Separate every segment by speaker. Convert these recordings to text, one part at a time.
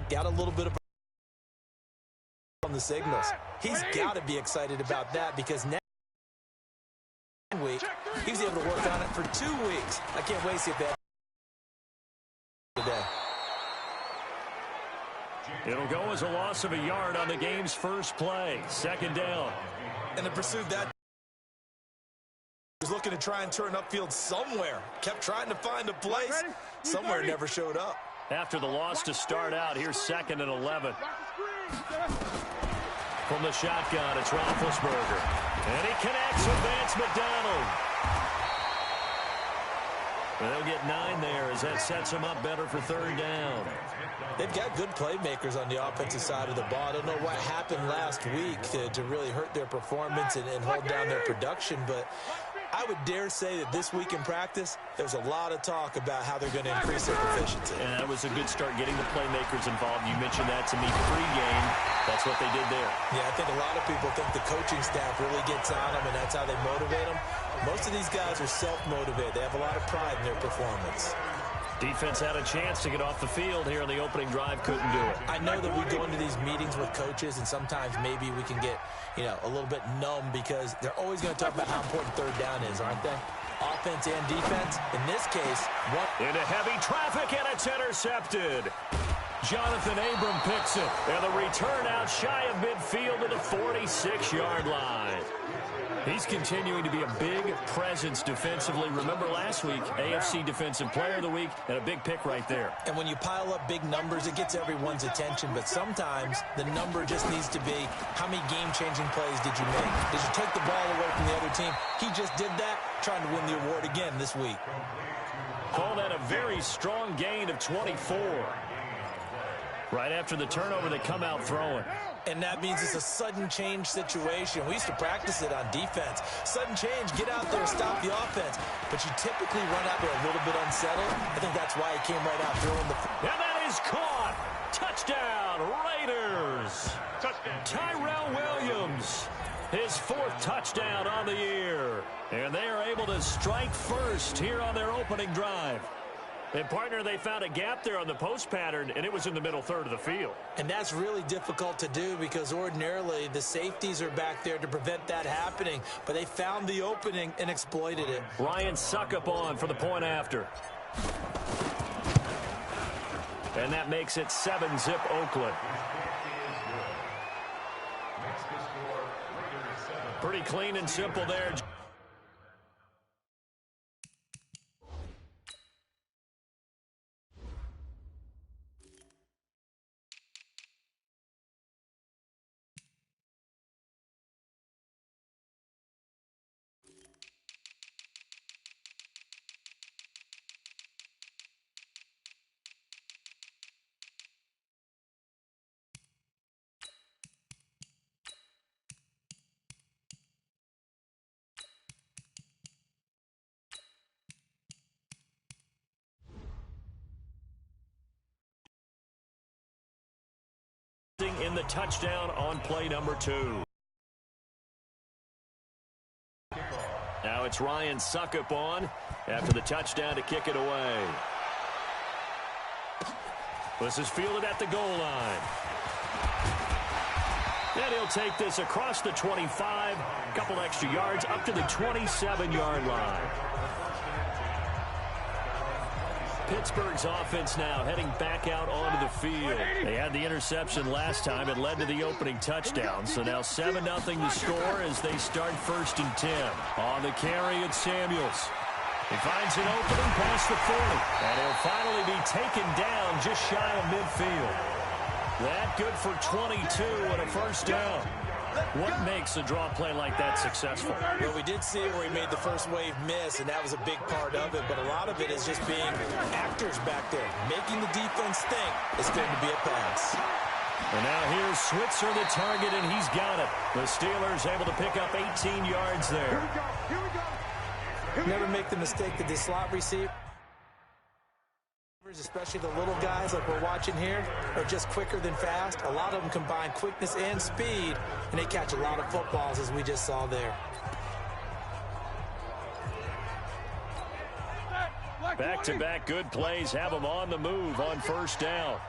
Speaker 1: got a little bit of on the signals. He's got to be excited about that because next week he was able to work on it for 2 weeks. I can't wait to see that today.
Speaker 2: It'll go as a loss of a yard on the game's first play. Second down.
Speaker 1: And the pursuit that was looking to try and turn upfield somewhere. Kept trying to find a place. Somewhere never showed up.
Speaker 2: After the loss to start out, here's 2nd and 11. From the shotgun, it's Roethlisberger. And he connects with Vance McDonald. And they'll get 9 there as that sets them up better for 3rd down.
Speaker 1: They've got good playmakers on the offensive side of the ball. I don't know what happened last week to really hurt their performance and hold down their production, but I would dare say that this week in practice, there's a lot of talk about how they're going to increase their proficiency.
Speaker 2: And that was a good start getting the playmakers involved. You mentioned that to me pre-game. That's what they did there.
Speaker 1: Yeah, I think a lot of people think the coaching staff really gets on them, and that's how they motivate them. Most of these guys are self-motivated. They have a lot of pride in their performance.
Speaker 2: Defense had a chance to get off the field here in the opening drive, couldn't do it.
Speaker 1: I know that we go into these meetings with coaches, and sometimes maybe we can get, a little bit numb because they're always going to talk about how important 3rd down is, aren't they? Offense and defense. In this case,
Speaker 2: into heavy traffic, and it's intercepted. Jonathan Abram picks it, and the return out shy of midfield to the 46-yard line. He's continuing to be a big presence defensively. Remember last week, AFC Defensive Player of the Week, and a big pick right there.
Speaker 1: And when you pile up big numbers, it gets everyone's attention. But sometimes the number just needs to be, how many game-changing plays did you make? Did you take the ball away from the other team? He just did that, trying to win the award again this week.
Speaker 2: Call that a very strong gain of 24. Right after the turnover, they come out throwing.
Speaker 1: And that means it's a sudden change situation. We used to practice it on defense. Sudden change, get out there, stop the offense. But you typically run out there a little bit unsettled. I think that's why he came right out throwing the...
Speaker 2: And that is caught. Touchdown, Raiders. Touchdown. Tyrell Williams, his 4th touchdown on the year. And they are able to strike first here on their opening drive. And, partner, they found a gap there on the post pattern, and it was in the middle third of the field.
Speaker 1: And that's really difficult to do because ordinarily the safeties are back there to prevent that happening. But they found the opening and exploited it.
Speaker 2: Ryan Suckup on for the point after. And that makes it 7-zip Oakland. Pretty clean and simple there. In the touchdown on play number 2. Now it's Ryan Suckup on after the touchdown to kick it away. This is fielded at the goal line. And he'll take this across the 25, a couple extra yards up to the 27-yard line. Pittsburgh's offense now heading back out onto the field. They had the interception last time. It led to the opening touchdown. So now 7-0 to score as they start 1st and 10. On the carry, it's Samuels. He finds an opening past the 40. And he'll finally be taken down just shy of midfield. That good for 22 and a 1st down. What makes a draw play like that successful?
Speaker 1: Well, we did see it where he made the first wave miss, and that was a big part of it. But a lot of it is just being actors back there, making the defense think it's going to be a pass.
Speaker 2: And now here's Switzer, the target, and he's got it. The Steelers able to pick up 18 yards there.
Speaker 3: Here we go.
Speaker 1: Never make the mistake that the slot receiver, especially the little guys like we're watching here, are just quicker than fast. A lot of them combine quickness and speed, and they catch a lot of footballs, as we just saw there.
Speaker 2: Back-to-back good plays have them on the move on 1st down.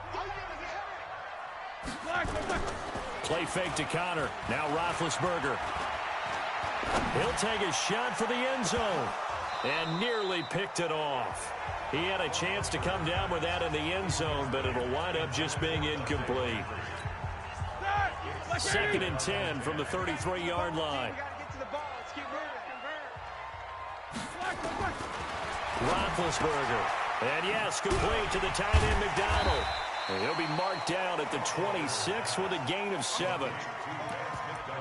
Speaker 2: Play fake to Connor. Now Roethlisberger. He'll take a shot for the end zone. And nearly picked it off. He had a chance to come down with that in the end zone, but it'll wind up just being incomplete. 2nd and 10 from the 33-yard line. Roethlisberger. And yes, complete to the tight end McDonald. And he'll be marked down at the 26 with a gain of 7.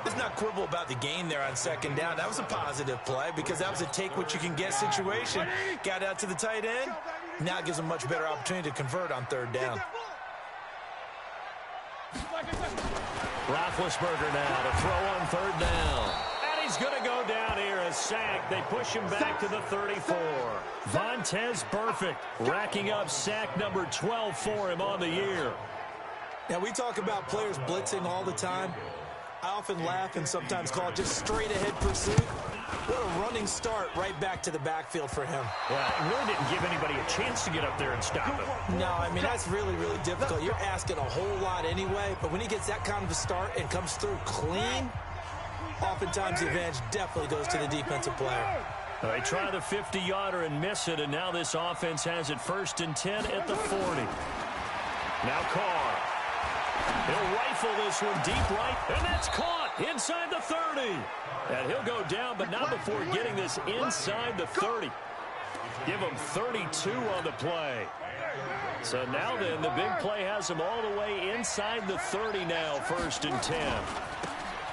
Speaker 1: Let's not quibble about the gain there on 2nd down. That was a positive play because that was a take-what-you-can-get situation. Got out to the tight end. Now it gives him a much better opportunity to convert on 3rd down.
Speaker 2: Roethlisberger now to throw on 3rd down. And he's going to go down here, a sack. They push him back to the 34. Vontaze Burfict racking up sack number 12 for him on the year.
Speaker 1: Now, we talk about players blitzing all the time. I often laugh and sometimes call it just straight-ahead pursuit. What a running start right back to the backfield for him.
Speaker 2: Yeah, it really didn't give anybody a chance to get up there and stop him.
Speaker 1: No, I mean, that's really, really difficult. You're asking a whole lot anyway, but when he gets that kind of a start and comes through clean, oftentimes the advantage definitely goes to the defensive player.
Speaker 2: They try the 50-yarder and miss it, and now this offense has it 1st and 10 at the 40. Now Carr. He'll rifle this one deep right, and that's caught inside the 30. And he'll go down, but not before getting this inside the 30. Give him 32 on the play. So now then, the big play has him all the way inside the 30 now, 1st and 10.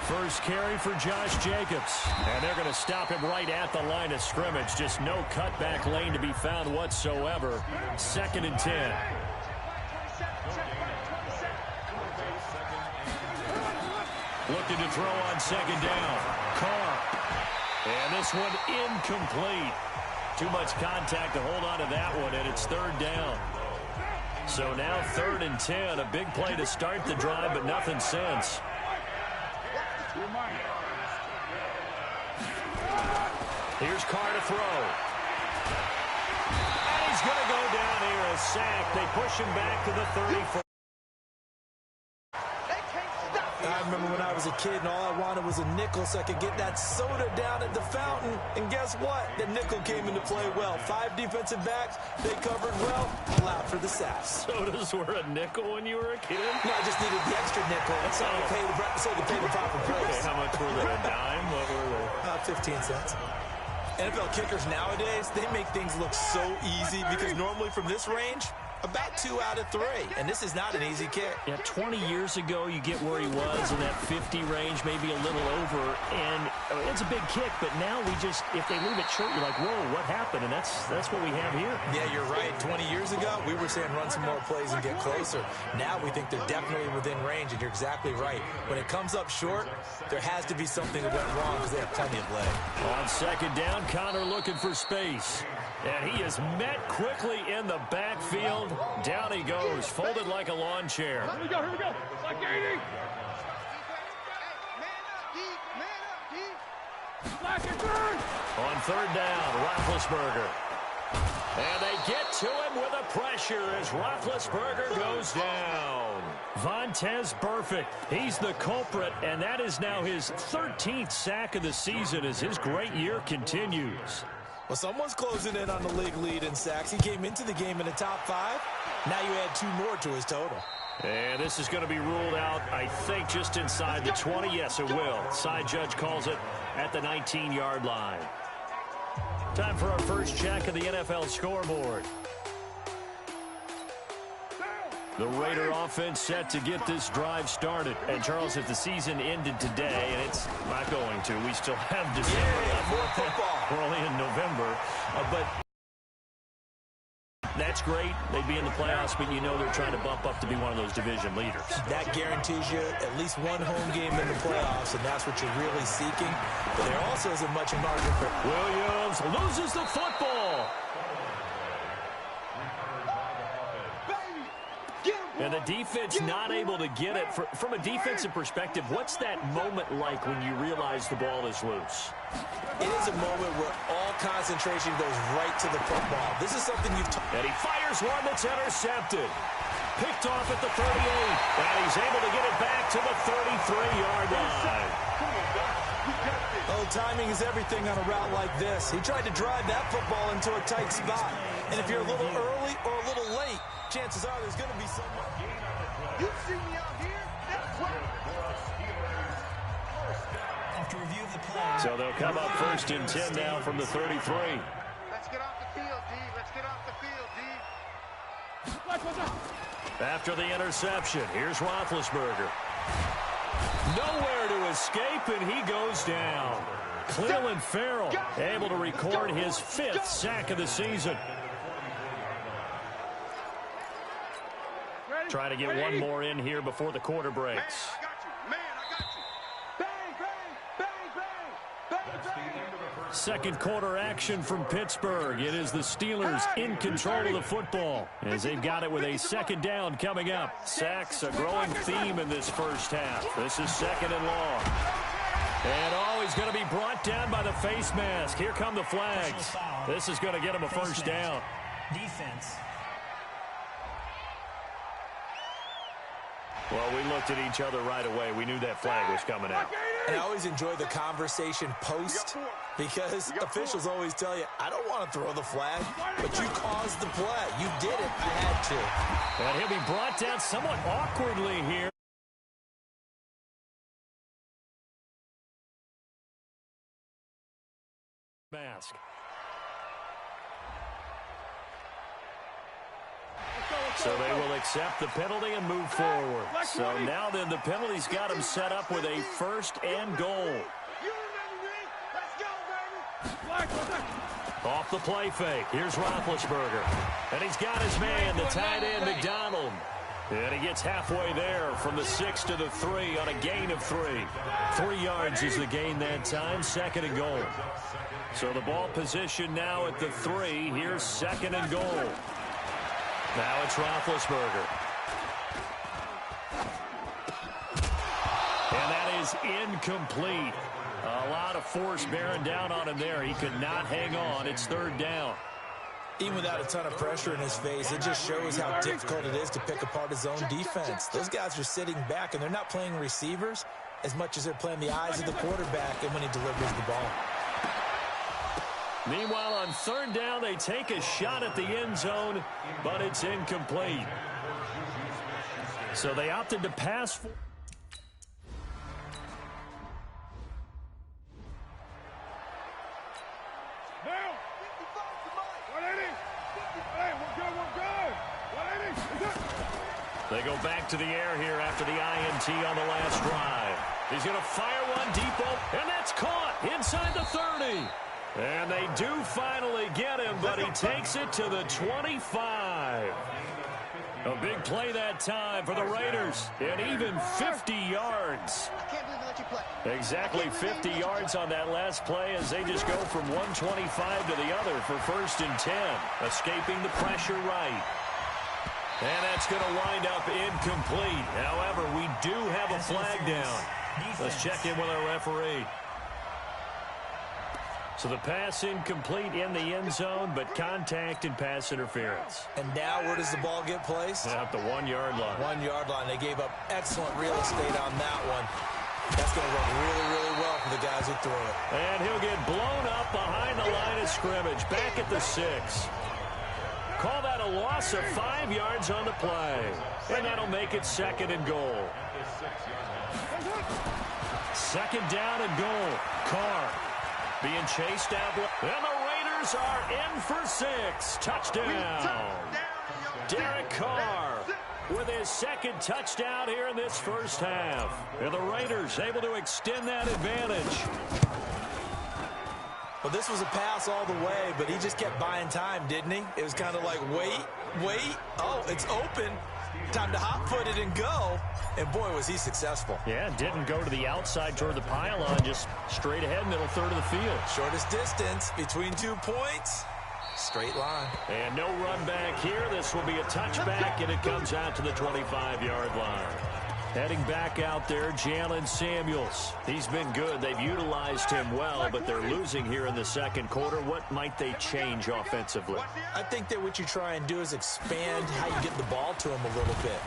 Speaker 2: First carry for Josh Jacobs. And they're going to stop him right at the line of scrimmage. Just no cutback lane to be found whatsoever. 2nd and 10. Looking to throw on 2nd down. Carr. And this one incomplete. Too much contact to hold on to that one, and it's 3rd down. So now 3rd and 10. A big play to start the drive, but nothing since. Here's Carr to throw. And he's going to go down here, a sack. They push him back to the 34.
Speaker 1: I remember when I was a kid and all I wanted was a nickel so I could get that soda down at the fountain. And guess what? The nickel came into play well. 5 defensive backs, they covered well, allowed for the sacks.
Speaker 2: Sodas were a nickel when you were a kid?
Speaker 1: No, I just needed the extra nickel. That's how they paid the proper price.
Speaker 2: Okay, how much were they? A dime? What were they?
Speaker 1: 15 cents. NFL kickers nowadays, they make things look so easy because normally from this range, about 2 out of 3. And this is not an easy kick.
Speaker 2: Yeah, 20 years ago, you get where he was in that 50 range, maybe a little over. And it's a big kick, but now we just, if they leave it short, you're like, whoa, what happened? And that's what we have here.
Speaker 1: Yeah, you're right. 20 years ago, we were saying run some more plays and get closer. Now we think they're definitely within range, and you're exactly right. When it comes up short, there has to be something that went wrong because they have plenty of leg.
Speaker 2: On 2nd down, Connor looking for space. And he is met quickly in the backfield. Down he goes, folded like a lawn chair.
Speaker 3: Here we go, here we go. Like 80.
Speaker 2: On 3rd down, Roethlisberger. And they get to him with a pressure as Roethlisberger goes down. Vontaze Burfict, he's the culprit, and that is now his 13th sack of the season as his great year continues.
Speaker 1: Well, someone's closing in on the league lead in sacks. He came into the game in the top 5. Now you add 2 more to his total.
Speaker 2: And this is going to be ruled out, I think, just inside the 20. Yes, it will. Side judge calls it at the 19-yard line. Time for our first check of the NFL scoreboard. The Raider offense set to get this drive started. And, Charles, if the season ended today, and it's not going to, we still have December.
Speaker 1: Yeah, more football.
Speaker 2: We're only in November. But that's great. They'd be in the playoffs, but you know they're trying to bump up to be one of those division leaders.
Speaker 1: That guarantees you at least 1 home game in the playoffs, and that's what you're really seeking. But there also isn't much margin for
Speaker 2: Williams loses the football. And the defense not able to get it. From a defensive perspective, what's that moment like when you realize the ball is loose?
Speaker 1: It is a moment where all concentration goes right to the football. This is something you've
Speaker 2: And he fires one that's intercepted. Picked off at the 38. And he's able to get it to the 33-yard line.
Speaker 1: Oh, timing is everything on a route like this. He tried to drive that football into a tight spot. And if you're a little early or a little late, chances are there's going to be someone.
Speaker 3: You see me out here? That's right.
Speaker 4: After review of the play.
Speaker 2: So they'll come up first and 10 now from the 33.
Speaker 3: Let's get off the field, D. Let's get off the field, D.
Speaker 2: After the interception, here's Roethlisberger. Nowhere to escape, and he goes down. Cleveland Farrell able to record his 5th sack of the season. Try to get one more in here before the quarter breaks. Second quarter action from Pittsburgh. It is the Steelers in control of the football as they've got it with a second down coming up. Sacks, a growing theme in this first half. This is second and long. And he's going to be brought down by the face mask. Here come the flags. This is going to get him a first down.
Speaker 4: Defense.
Speaker 2: Well, we looked at each other right away. We knew that flag was coming out.
Speaker 1: And I always enjoy the conversation post because officials always tell you, I don't want to throw the flag, but you caused the play. You did it. You had to.
Speaker 2: And he'll be brought down somewhat awkwardly here. Mask. So they will accept the penalty and move forward. So now then the penalty's got him set up with a first and goal. Off the play fake. Here's Roethlisberger. And he's got his man, the tight end, McDonald. And he gets halfway there from the 6 to the 3 on a gain of 3. 3 yards is the gain that time, second and goal. So the ball position now at the 3. Here's second and goal. Now it's Roethlisberger. And that is incomplete. A lot of force bearing down on him there. He could not hang on. It's third down.
Speaker 1: Even without a ton of pressure in his face, it just shows how difficult it is to pick apart his own defense. Those guys are sitting back, and they're not playing receivers as much as they're playing the eyes of the quarterback and when he delivers the ball.
Speaker 2: Meanwhile, on third down, they take a shot at the end zone, but it's incomplete. So they opted to pass for... They go back to the air here after the INT on the last drive. He's going to fire one deep open, and that's caught inside the 30. And they do finally get him, but he takes it to the 25. A big play that time for the Raiders, and even 50 yards. Exactly 50 yards on that last play as they just go from 125 to the other for first and 10, escaping the pressure right. And that's going to wind up incomplete. However, we do have a flag down. Let's check in with our referee. So the pass incomplete in the end zone, but contact and pass interference.
Speaker 1: And now where does the ball get placed?
Speaker 2: At the 1-yard line.
Speaker 1: 1-yard line. They gave up excellent real estate on that one. That's going to work really, really well for the guys who throw it.
Speaker 2: And he'll get blown up behind the line of scrimmage, back at the 6. Call that a loss of 5 yards on the play. And that'll make it second and goal. Second down and goal. Carr being chased down. And the Raiders are in for 6. Touchdown. Derek Carr with his second touchdown here in this first half. And the Raiders able to extend that advantage.
Speaker 1: Well, this was a pass all the way, but he just kept buying time, didn't he? It was kind of like, wait. Oh, it's open. Time to hot-foot it and go. And, boy, was he successful.
Speaker 2: Yeah, didn't go to the outside toward the pylon, just straight ahead, middle third of the field.
Speaker 1: Shortest distance between 2 points. Straight line.
Speaker 2: And no run back here. This will be a touchback, and it comes out to the 25-yard line. Heading back out there, Jalen Samuels. He's been good. They've utilized him well, but they're losing here in the second quarter. What might they change offensively?
Speaker 1: I think that what you try and do is expand how you get the ball to him a little bit.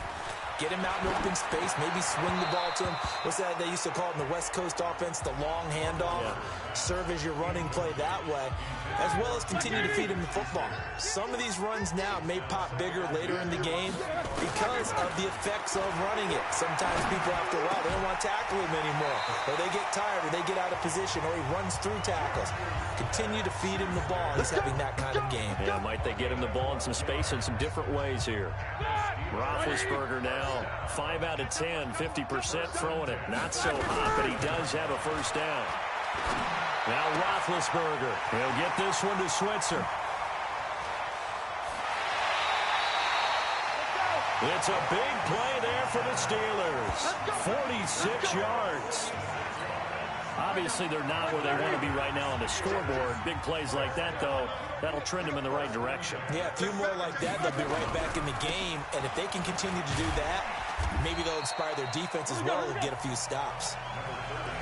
Speaker 1: Get him out in open space, maybe swing the ball to him. What's that they used to call it in the West Coast offense, the long handoff? Yeah. Serve as your running play that way, as well as continue to feed him the football. Some of these runs now may pop bigger later in the game because of the effects of running it. Sometimes people, after a while, they don't want to tackle him anymore, or they get tired, or they get out of position, or he runs through tackles. Continue to feed him the ball. He's having that kind of game.
Speaker 2: Yeah, might they get him the ball in some space in some different ways here. Roethlisberger now 5 out of 10, 50% throwing it. Not so hot, but he does have a first down. Now Roethlisberger, he'll get this one to Switzer. It's a big play there for the Steelers. 46 yards. Obviously, they're not where they want to be right now on the scoreboard. Big plays like that, though, that'll trend them in the right direction.
Speaker 1: Yeah, a few more like that, they'll be right back in the game. And if they can continue to do that, maybe they'll inspire their defense as well and get a few stops.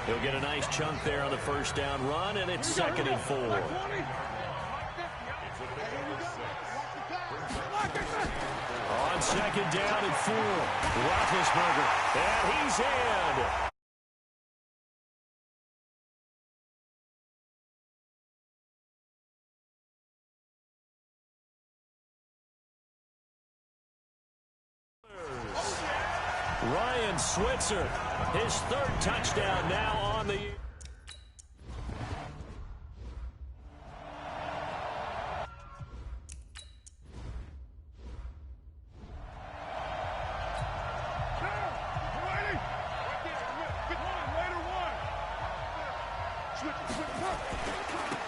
Speaker 2: He'll get a nice chunk there on the first down run, and it's 2nd and 4. On 2nd down and 4, Roethlisberger, and he's in. Ryan Switzer, his 3rd touchdown now on the year.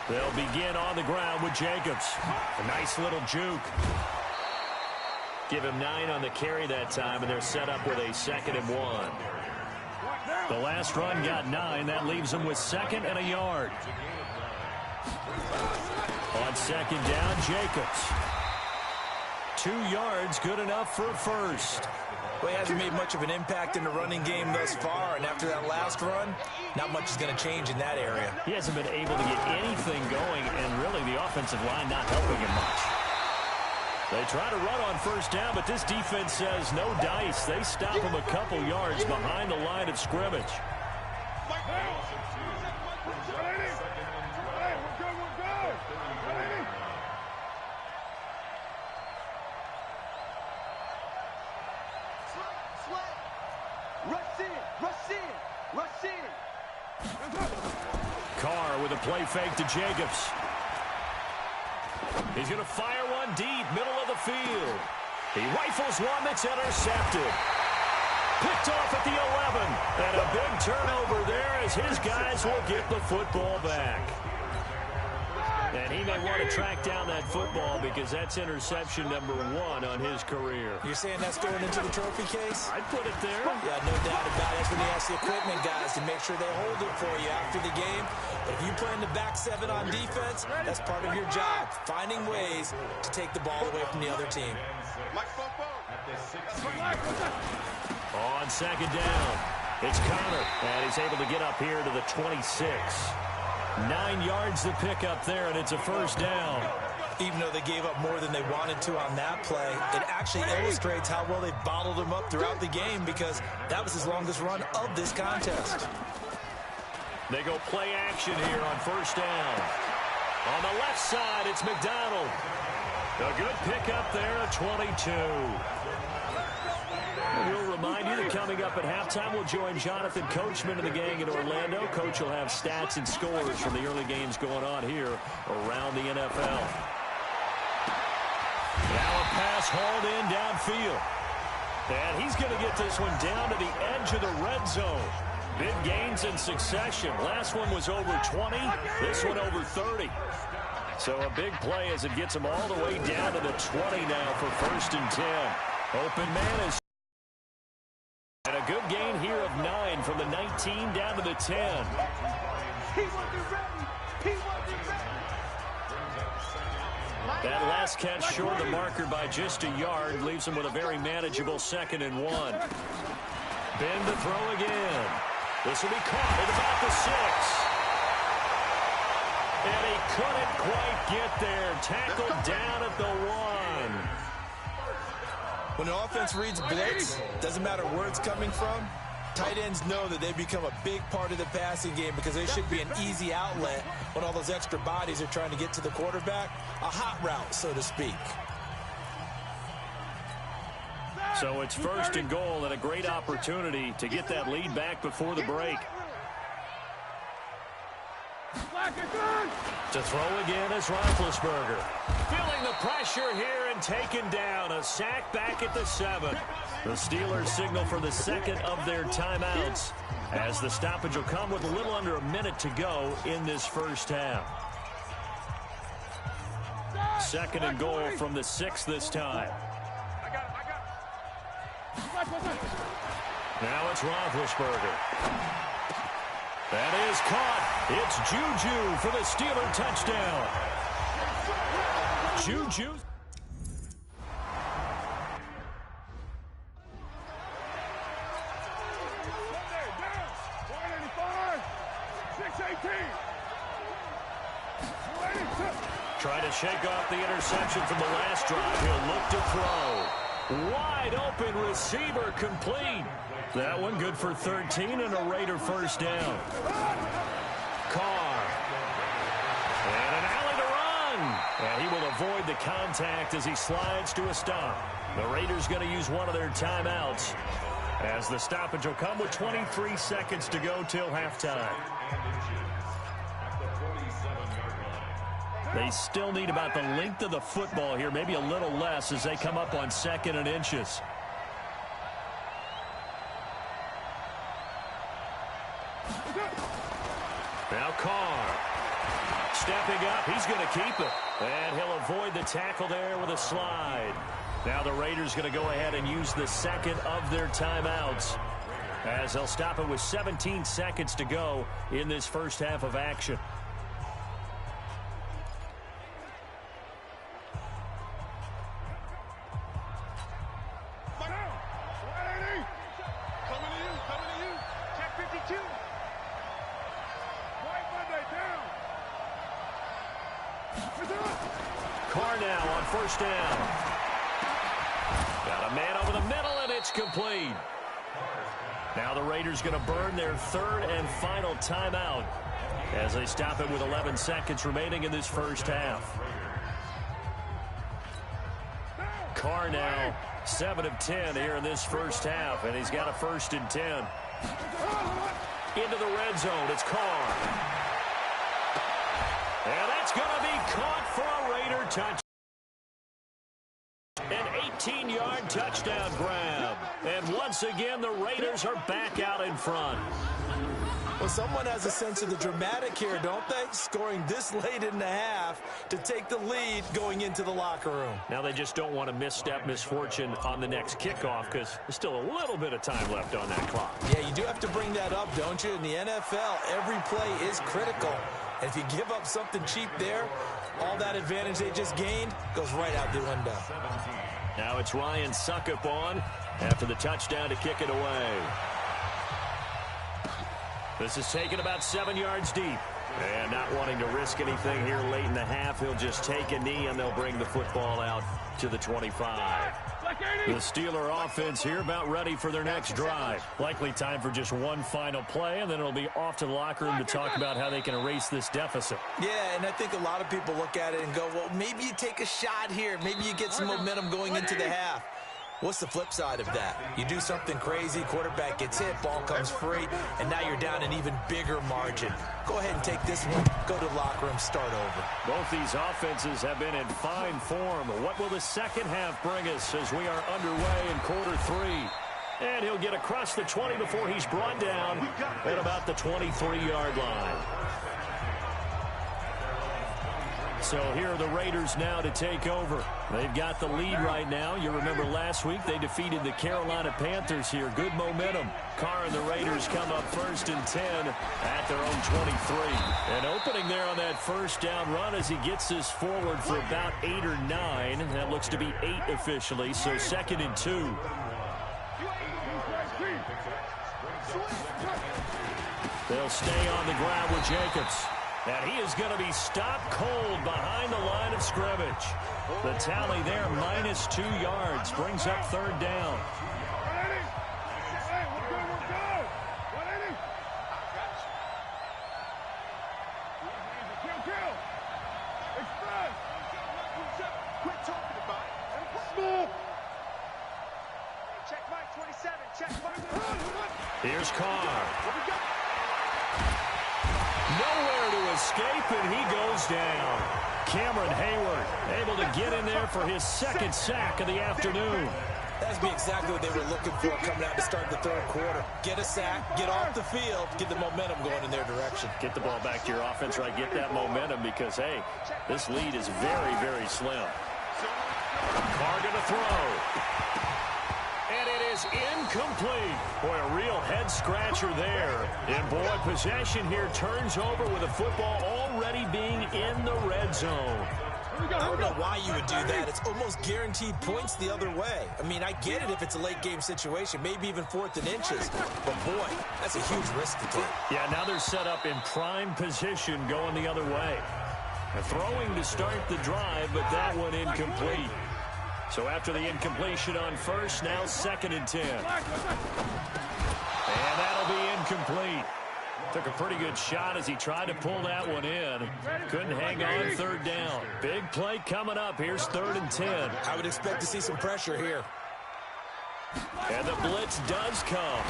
Speaker 2: They'll begin on the ground with Jacobs. A nice little juke. Give him 9 on the carry that time, and they're set up with a 2nd and 1. The last run got 9. That leaves them with 2nd and a yard. On 2nd down, Jacobs. 2 yards, good enough for a first.
Speaker 1: Well, he hasn't made much of an impact in the running game thus far, and after that last run, not much is going to change in that area.
Speaker 2: He hasn't been able to get anything going, and really the offensive line not helping him much. They try to run on first down, but this defense says no dice. They stop him a couple yards behind the line of scrimmage. Carr with a play fake to Jacobs. He's going to fire one deep, middle of the field. He rifles one that's intercepted. Picked off at the 11. And a big turnover there as his guys will get the football back. And he may want to track down that football because that's interception number 1 on his career.
Speaker 1: You're saying that's going into the trophy case?
Speaker 2: I'd put it there.
Speaker 1: Yeah, no doubt about it. That's when you ask the equipment guys to make sure they hold it for you after the game. But if you play in the back 7 on defense, that's part of your job, finding ways to take the ball away from the other team.
Speaker 2: On 2nd down, it's Connor, and he's able to get up here to the 26. 9 yards to pick up there, and it's a first down.
Speaker 1: Even though they gave up more than they wanted to on that play, it actually illustrates how well they bottled him up throughout the game because that was his longest run of this contest.
Speaker 2: They go play action here on first down. On the left side, it's McDonald. A good pickup there at 22. We'll remind you that coming up at halftime, we'll join Jonathan Coachman and the gang in Orlando. Coach will have stats and scores from the early games going on here around the NFL. Now a pass hauled in downfield. And he's going to get this one down to the edge of the red zone. Big gains in succession. Last one was over 20. This one over 30. So a big play as it gets him all the way down to the 20 now for 1st and 10. Open man is... And a good gain here of 9 from the 19 down to the 10.
Speaker 3: He wasn't ready. He wasn't ready.
Speaker 2: That last catch short of the marker by just a yard leaves him with a very manageable 2nd and 1. Ben to throw again. This will be caught at about the 6. And he couldn't quite get there. Tackled down at the 1.
Speaker 1: When an offense reads blitz, doesn't matter where it's coming from, tight ends know that they become a big part of the passing game because they should be an easy outlet when all those extra bodies are trying to get to the quarterback. A hot route, so to speak.
Speaker 2: So it's 1st and goal and a great opportunity to get that lead back before the break. To throw again is Roethlisberger. Feeling the pressure here and taken down. A sack back at the 7. The Steelers signal for the second of their timeouts as the stoppage will come with a little under a minute to go in this first half. 2nd and goal from the 6 this time. Now it's Roethlisberger. That is caught. It's Juju for the Steeler touchdown. Juju. Try to shake off the interception from the last drive. He'll look to throw. Wide open receiver complete. That one good for 13 and a Raider first down. Carr. And an alley to run. And he will avoid the contact as he slides to a stop. The Raiders going to use one of their timeouts as the stoppage will come with 23 seconds to go till halftime. They still need about the length of the football here, maybe a little less as they come up on 2nd and inches. Now Carr. Stepping up, he's going to keep it. And he'll avoid the tackle there with a slide. Now the Raiders going to go ahead and use the second of their timeouts as they'll stop it with 17 seconds to go in this first half of action. Carr now on first down. Got a man over the middle, and it's complete. Now the Raiders going to burn their 3rd and final timeout as they stop it with 11 seconds remaining in this first half. Carr now 7 of 10 here in this first half, and he's got a 1st and 10. Into the red zone, it's Carr. And that's going to be caught for a Raider touchdown. An 18-yard touchdown grab. And once again, the Raiders are back out in front.
Speaker 1: Well, someone has a sense of the dramatic here, don't they? Scoring this late in the half to take the lead going into the locker room.
Speaker 2: Now they just don't want to misstep misfortune on the next kickoff because there's still a little bit of time left on that clock.
Speaker 1: Yeah, you do have to bring that up, don't you? In the NFL, every play is critical. And if you give up something cheap there, all that advantage they just gained goes right out the window.
Speaker 2: Now it's Ryan Suckup on after the touchdown to kick it away. This is taken about 7 yards deep. And not wanting to risk anything here late in the half, he'll just take a knee and they'll bring the football out to the 25. The Steeler offense here about ready for their next drive. Likely time for just one final play, and then it'll be off to the locker room to talk about how they can erase this deficit.
Speaker 1: Yeah, and I think a lot of people look at it and go, well, maybe you take a shot here. Maybe you get some momentum going into the half. What's the flip side of that? You do something crazy, quarterback gets hit, ball comes free, and now you're down an even bigger margin. Go ahead and take this one, go to the locker room, start over.
Speaker 2: Both these offenses have been in fine form. What will the second half bring us as we are underway in quarter 3? And he'll get across the 20 before he's brought down at about the 23-yard line. So here are the Raiders now to take over. They've got the lead right now. You remember last week they defeated the Carolina Panthers here. Good momentum. Carr and the Raiders come up 1st and 10 at their own 23. And opening there on that first down run as he gets this forward for about 8 or 9. That looks to be 8 officially, so 2nd and 2. They'll stay on the ground with Jacobs. And he is going to be stopped cold behind the line of scrimmage. The tally there, -2 yards, brings up third down. Here's Carr. Nowhere to escape, and he goes down. Cameron Hayward able to get in there for his second sack of the afternoon.
Speaker 1: That's exactly what they were looking for coming out to start the third quarter. Get a sack, get off the field, get the momentum going in their direction.
Speaker 2: Get the ball back to your offense, right? Get that momentum because, hey, this lead is very, very slim. Carr going to throw. And it is incomplete. Boy, a real head-scratcher there. And, boy, possession here turns over with the football already being in the red zone.
Speaker 1: I don't know why you would do that. It's almost guaranteed points the other way. I mean, I get it if it's a late-game situation, maybe even 4th and inches. But, boy, that's a huge risk to take.
Speaker 2: Yeah, now they're set up in prime position going the other way. Throwing to start the drive, but that one incomplete. So after the incompletion on first, now 2nd and 10. And that'll be incomplete. Took a pretty good shot as he tried to pull that one in. Couldn't hang on third down. Big play coming up. Here's 3rd and 10.
Speaker 1: I would expect to see some pressure here.
Speaker 2: And the blitz does come.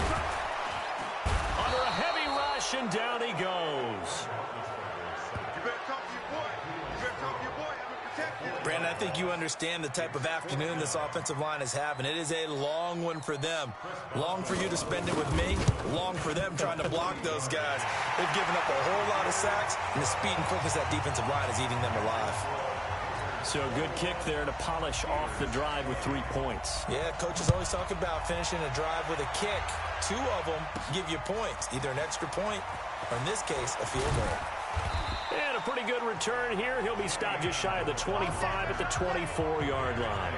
Speaker 2: Under a heavy rush, and down he goes.
Speaker 1: Brandon, I think you understand the type of afternoon this offensive line is having. It is a long one for them. Long for you to spend it with me. Long for them trying to block those guys. They've given up a whole lot of sacks, and the speed and quickness of that defensive line is eating them alive.
Speaker 2: So a good kick there to polish off the drive with 3 points.
Speaker 1: Yeah, coaches always talk about finishing a drive with a kick. 2 of them give you points, either an extra point or, in this case, a field goal.
Speaker 2: And a pretty good return here. He'll be stopped just shy of the 25 at the 24-yard line.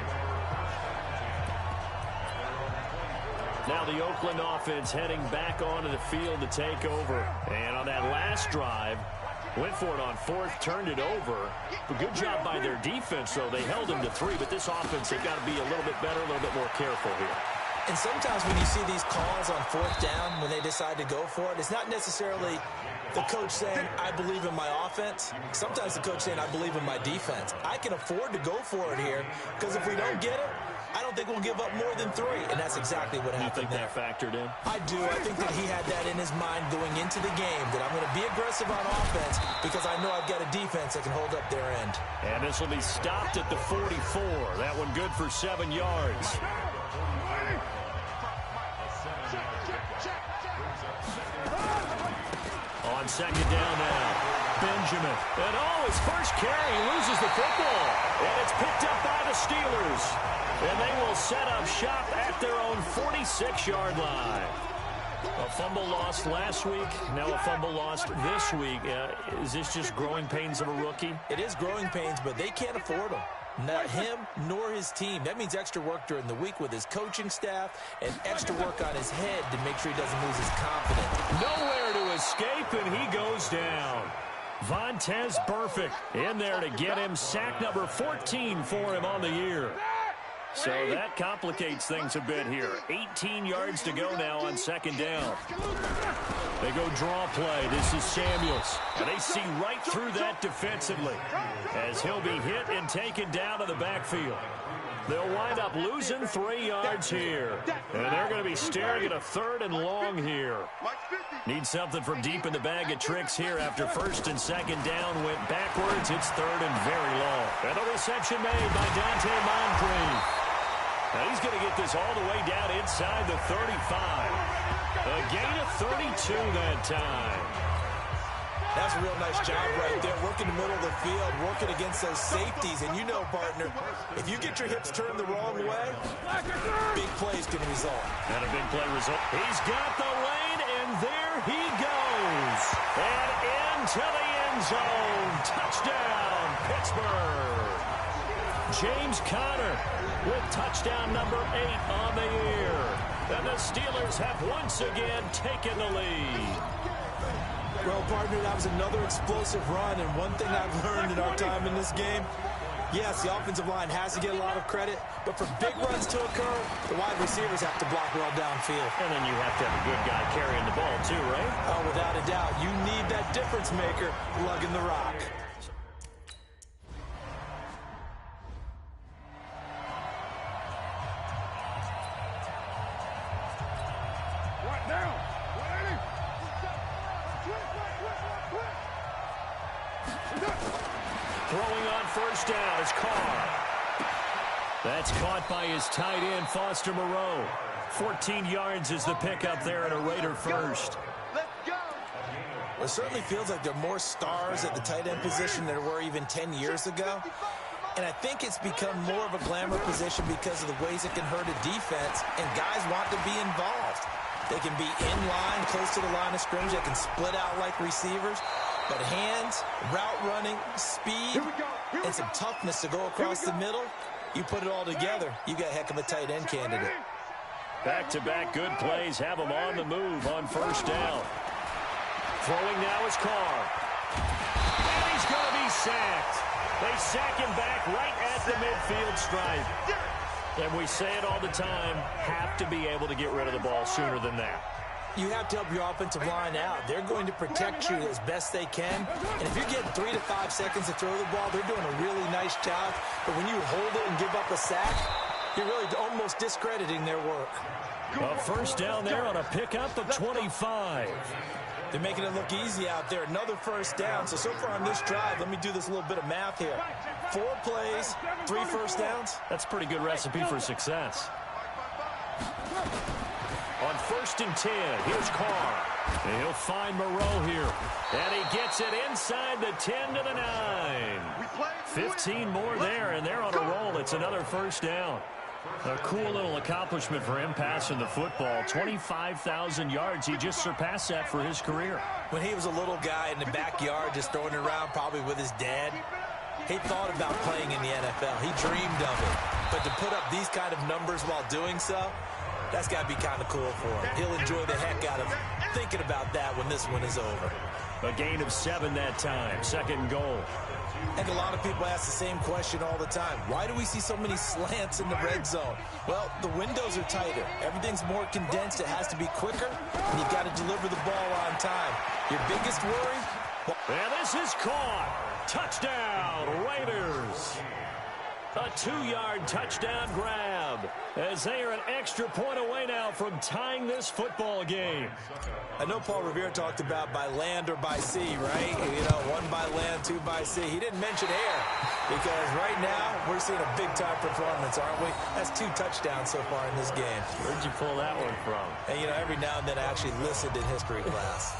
Speaker 2: Now the Oakland offense heading back onto the field to take over. And on that last drive, went for it on 4th, turned it over. A good job by their defense, though. They held them to 3, but this offense, they've got to be a little bit better, a little bit more careful here.
Speaker 1: And sometimes when you see these calls on 4th down, when they decide to go for it, it's not necessarily the coach saying, I believe in my offense. Sometimes the coach saying, I believe in my defense. I can afford to go for it here, because if we don't get it, I don't think we'll give up more than 3. And that's exactly what happened there.
Speaker 2: You think that factored in?
Speaker 1: I do. I think that he had that in his mind going into the game, that I'm going to be aggressive on offense because I know I've got a defense that can hold up their end.
Speaker 2: And this will be stopped at the 44. That one good for 7 yards. On 2nd down now, Benjamin. And his first carry, he loses the football. And it's picked up by the Steelers. And they will set up shop at their own 46-yard line. A fumble lost last week, now a fumble lost this week. Is this just growing pains of a rookie?
Speaker 1: It is growing pains, but they can't afford them. Not him nor his team. That means extra work during the week with his coaching staff and extra work on his head to make sure he doesn't lose his confidence.
Speaker 2: Nowhere to escape, and he goes down. Vontaze Burfict in there to get him sack number 14 for him on the year. So that complicates things a bit here. 18 yards to go now on 2nd down. They go draw play. This is Samuels. And they see right through that defensively as he'll be hit and taken down to the backfield. They'll wind up losing 3 yards here. And they're going to be staring at a 3rd and long here. Need something from deep in the bag of tricks here after 1st and 2nd down went backwards. It's 3rd and very long. And the reception made by Dante Moncrief. Now he's going to get this all the way down inside the 35. A gain of 32 that time.
Speaker 1: That's a real nice job right there, working the middle of the field, working against those safeties. And you know, partner, if you get your hips turned the wrong way, big plays can result.
Speaker 2: And a big play result. He's got the lane, and there he goes. And into the end zone. Touchdown, Pittsburgh. James Conner with touchdown number 8 on the year. And the Steelers have once again taken the lead.
Speaker 1: Well, partner, that was another explosive run, and one thing I've learned in our time in this game, yes, the offensive line has to get a lot of credit, but for big runs to occur, the wide receivers have to block well downfield.
Speaker 2: And then you have to have a good guy carrying the ball too, right?
Speaker 1: Oh, without a doubt. You need that difference maker lugging the rock.
Speaker 2: Throwing on first down is Carr. That's caught by his tight end, Foster Moreau. 14 yards is the pickup there and a Raider first.
Speaker 1: Well, it certainly feels like there are more stars at the tight end position than there were even 10 years ago. And I think it's become more of a glamour position because of the ways it can hurt a defense, and guys want to be involved. They can be in line, close to the line of scrimmage. They can split out like receivers. But hands, route running, speed, and some toughness to go across the middle, you put it all together, you got a heck of a tight end candidate.
Speaker 2: Back-to-back good plays have him on the move on first down. Throwing now is Carr. And he's going to be sacked. They sack him back right at the midfield stripe. And we say it all the time, have to be able to get rid of the ball sooner than that.
Speaker 1: You have to help your offensive line out. They're going to protect you as best they can. And if you're getting 3 to 5 seconds to throw the ball, they're doing a really nice job. But when you hold it and give up a sack, you're really almost discrediting their work.
Speaker 2: A first down there on a pickup of 25.
Speaker 1: They're making it look easy out there. Another first down. So far on this drive, let me do this little bit of math here. 4 plays, 3 first downs.
Speaker 2: That's a pretty good recipe for success. On first and 10, here's Carr. And he'll find Moreau here. And he gets it inside the 10 to the 9. 15 more there, and they're on a roll. It's another first down. A cool little accomplishment for him passing the football. 25,000 yards. He just surpassed that for his career.
Speaker 1: When he was a little guy in the backyard just throwing it around probably with his dad, he thought about playing in the NFL. He dreamed of it. But to put up these kind of numbers while doing so, that's got to be kind of cool for him. He'll enjoy the heck out of thinking about that when this one is over.
Speaker 2: A gain of 7 that time. Second and goal.
Speaker 1: I think a lot of people ask the same question all the time. Why do we see so many slants in the red zone? Well, the windows are tighter. Everything's more condensed. It has to be quicker, and you've got to deliver the ball on time. Your biggest worry?
Speaker 2: And this is caught. Touchdown, Raiders. A 2-yard touchdown grab as they are an extra point away now from tying this football game.
Speaker 1: I know Paul Revere talked about by land or by sea, right? You know, 1 by land, 2 by sea. He didn't mention air because right now we're seeing a big-time performance, aren't we? That's 2 touchdowns so far in this game.
Speaker 2: Where'd you pull that one from?
Speaker 1: And, you know, every now and then I actually listened in history class.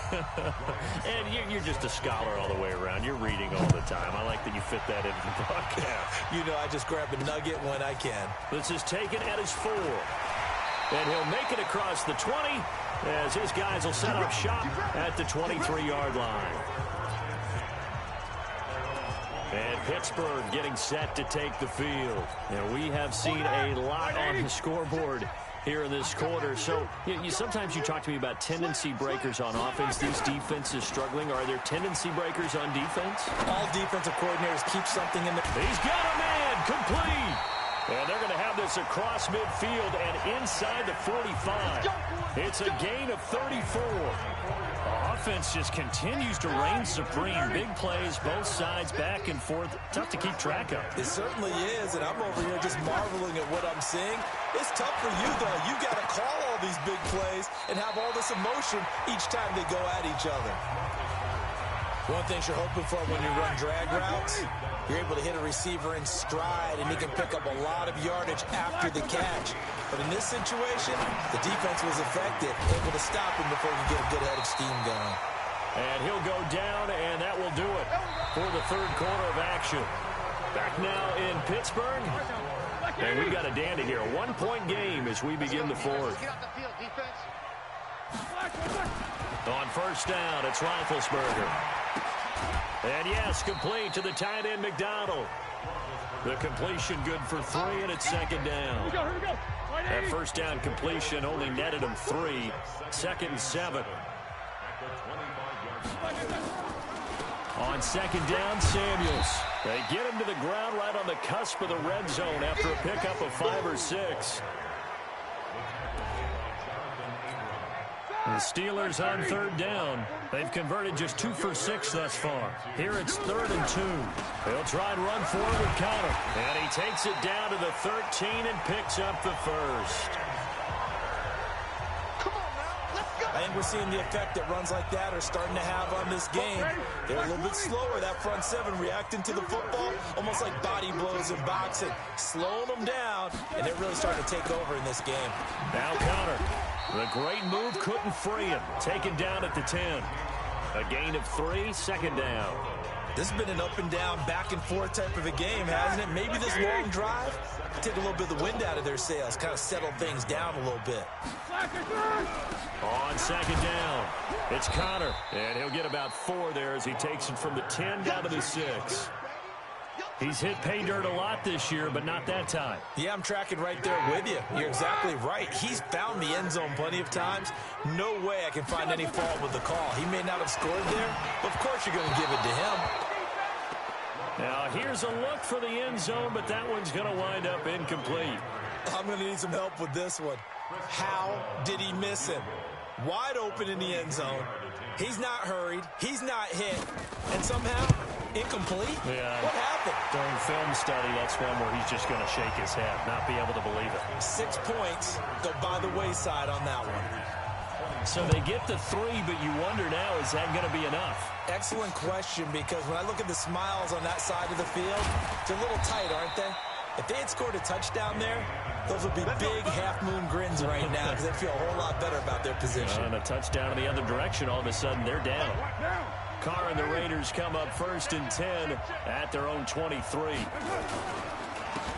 Speaker 2: And you're just a scholar all the way around. You're reading all the time. I like that you fit that into the broadcast.
Speaker 1: You know, I just grab a nugget when I can.
Speaker 2: This is taken at his 4. And he'll make it across the 20 as his guys will set up shop at the 23-yard line. And Pittsburgh getting set to take the field. And we have seen a lot on the scoreboard here in this quarter. So sometimes you talk to me about tendency breakers on offense. These defenses struggling. Are there tendency breakers on defense?
Speaker 1: All defensive coordinators keep something in the...
Speaker 2: He's got a man complete. And they're going to have this across midfield and inside the 45. It's a gain of 34. Offense just continues to reign supreme. Big plays, both sides, back and forth. Tough to keep track of.
Speaker 1: It certainly is, and I'm over here just marveling at what I'm seeing. It's tough for you, though. You got to call all these big plays and have all this emotion each time they go at each other. One thing you're hoping for when you run drag routes, you're able to hit a receiver in stride, and he can pick up a lot of yardage after the catch. But in this situation, the defense was effective, able to stop him before he get a good head of steam going.
Speaker 2: And he'll go down, and that will do it for the third quarter of action. Back now in Pittsburgh, and we've got a dandy here. A 1-point game as we begin the fourth. On first down, it's Roethlisberger. And yes, complete to the tight end, McDonald. The completion good for 3, and it's second down. That first down completion only netted him 3. 2nd and 7. On second down, Samuels. They get him to the ground right on the cusp of the red zone after a pickup of 5 or 6. The Steelers on 3rd down. They've converted just 2 for 6 thus far. Here it's 3rd and 2. They'll try and run forward with Connor. And he takes it down to the 13 and picks up the first.
Speaker 1: I think we're seeing the effect that runs like that are starting to have on this game. They're a little bit slower, that front 7, reacting to the football, almost like body blows in boxing, slowing them down, and they're really starting to take over in this game.
Speaker 2: Now Connor. The great move couldn't free him. Taken down at the 10. A gain of 3, second down.
Speaker 1: This has been an up and down, back and forth type of a game, hasn't it? Maybe this long drive take a little bit of the wind out of their sails, kind of settle things down a little bit.
Speaker 2: On second down, it's Connor, and he'll get about 4 there as he takes it from the 10 down to the 6. He's hit pay dirt a lot this year, but not that time.
Speaker 1: Yeah, I'm tracking right there with you. You're exactly right. He's found the end zone plenty of times. No way I can find any fault with the call. He may not have scored there, but of course you're going to give it to him.
Speaker 2: Now, here's a look for the end zone, but that one's going to wind up incomplete.
Speaker 1: I'm going to need some help with this one. How did he miss him? Wide open in the end zone. He's not hurried. He's not hit. And somehow, incomplete?
Speaker 2: Yeah.
Speaker 1: What happened?
Speaker 2: During film study, that's one where he's just going to shake his head, not be able to believe it.
Speaker 1: 6 points go by the wayside on that one.
Speaker 2: So they get the 3, but you wonder now, is that going to be enough?
Speaker 1: Excellent question, because when I look at the smiles on that side of the field, they're a little tight, aren't they? If they had scored a touchdown there, those would be big half-moon grins right now because they feel a whole lot better about their position.
Speaker 2: And a touchdown in the other direction, all of a sudden they're down. Carr and the Raiders come up 1st and 10 at their own 23.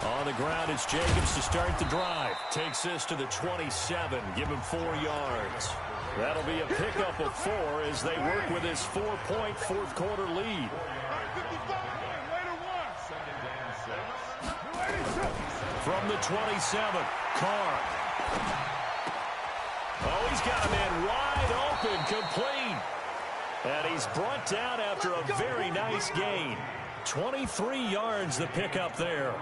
Speaker 2: On the ground, it's Jacobs to start the drive. Takes this to the 27, give him 4 yards. That'll be a pickup of 4 as they work with his 4-point fourth-quarter lead. From the 27, Carr. Oh, he's got a man wide open, complete. And he's brought down after a very nice gain. 23 yards the pickup there.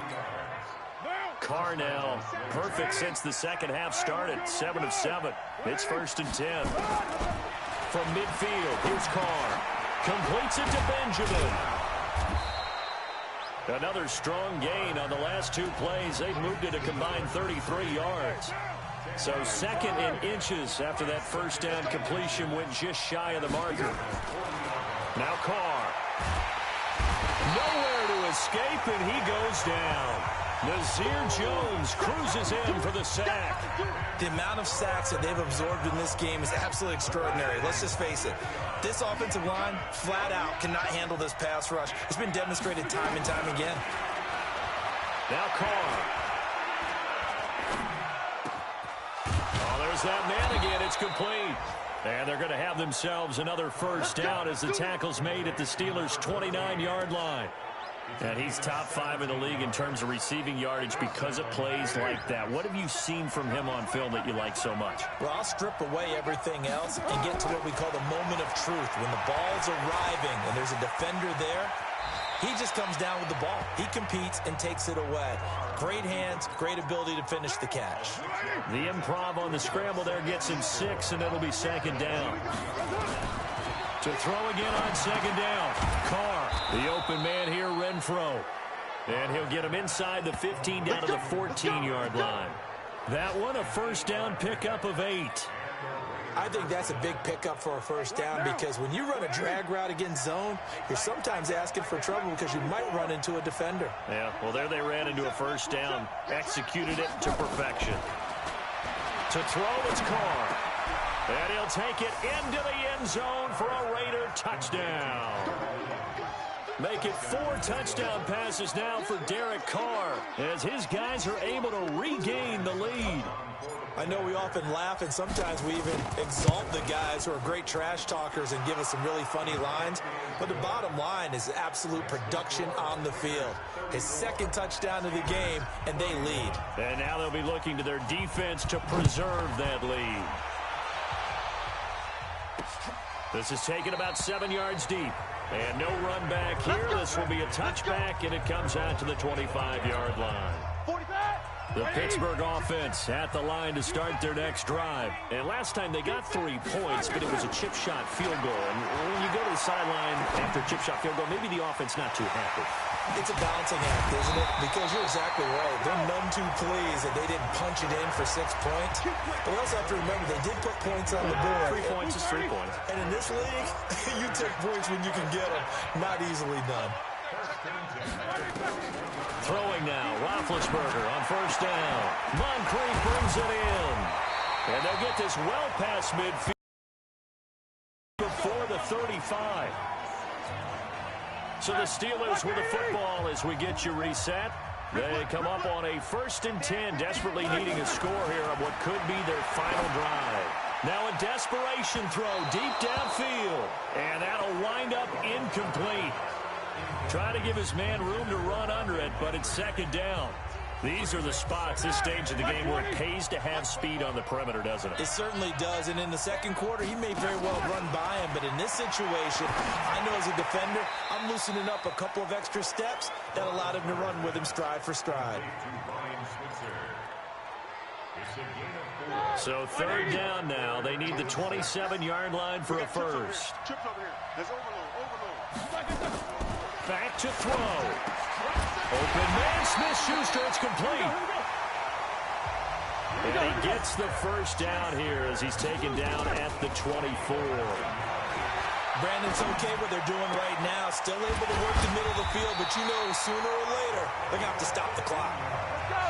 Speaker 2: Carr now perfect since the second half started. 7 of 7. It's 1st and 10. From midfield, here's Carr. Completes it to Benjamin. Another strong gain on the last 2 plays. They've moved it a combined 33 yards. So 2nd and inches after that first down completion went just shy of the marker. Now Carr. Nowhere to escape, and he goes down. Nazir Jones cruises in for the sack.
Speaker 1: The amount of sacks that they've absorbed in this game is absolutely extraordinary. Let's just face it. This offensive line, flat out, cannot handle this pass rush. It's been demonstrated time and time again.
Speaker 2: Now Carr. Oh, there's that man again. It's complete. And they're going to have themselves another first down as the tackle's made at the Steelers' 29-yard line. And he's top 5 in the league in terms of receiving yardage because of plays like that. What have you seen from him on film that you like so much?
Speaker 1: Well, I'll strip away everything else and get to what we call the moment of truth. When the ball's arriving and there's a defender there, he just comes down with the ball. He competes and takes it away. Great hands, great ability to finish the catch.
Speaker 2: The improv on the scramble there gets him 6, and it'll be second down. To throw again on second down. Carr, the open man here, Renfro. And he'll get him inside the 15 down to the 14-yard line. That one, a first down pickup of 8.
Speaker 1: I think that's a big pickup for a first down because when you run a drag route against zone, you're sometimes asking for trouble because you might run into a defender.
Speaker 2: Yeah, well, there they ran into a first down. Executed it to perfection. To throw, it's Carr. And he'll take it into the end zone for a Raider touchdown. Make it 4 touchdown passes now for Derek Carr as his guys are able to regain the lead.
Speaker 1: I know we often laugh, and sometimes we even exalt the guys who are great trash talkers and give us some really funny lines. But the bottom line is absolute production on the field. His second touchdown of the game, and they lead.
Speaker 2: And now they'll be looking to their defense to preserve that lead. This is taken about 7 yards deep. And no run back here. This will be a touchback, and it comes out to the 25-yard line. The Pittsburgh offense at the line to start their next drive. And last time they got 3 points, but it was a chip shot field goal. And when you go to the sideline after a chip shot field goal, maybe the offense not too happy.
Speaker 1: It's a balancing act, isn't it? Because you're exactly right. They're none too pleased that they didn't punch it in for 6 points. But we also have to remember they did put points on the board.
Speaker 2: 3 points is 3 points.
Speaker 1: And in this league, you take points when you can get them. Not easily done.
Speaker 2: Throwing now, Roethlisberger on first down. Moncrief brings it in. And they'll get this well past midfield before the 35. So the Steelers with the football as we get you reset. They come up on a 1st and 10, desperately needing a score here on what could be their final drive. Now a desperation throw deep downfield. And that'll wind up incomplete. Try to give his man room to run under it, but it's 2nd down. These are the spots, this stage of the game, where it pays to have speed on the perimeter, doesn't it?
Speaker 1: It certainly does, and in the second quarter, he may very well run by him, but in this situation, I know as a defender, I'm loosening up a couple of extra steps that allowed him to run with him stride for stride.
Speaker 2: So 3rd down now. They need the 27-yard line for a first. Back to throw. Open man, Smith-Schuster, it's complete. And he gets the first down here as he's taken down at the 24.
Speaker 1: Brandon's okay what they're doing right now. Still able to work the middle of the field, but you know sooner or later, they're going to have to stop the clock.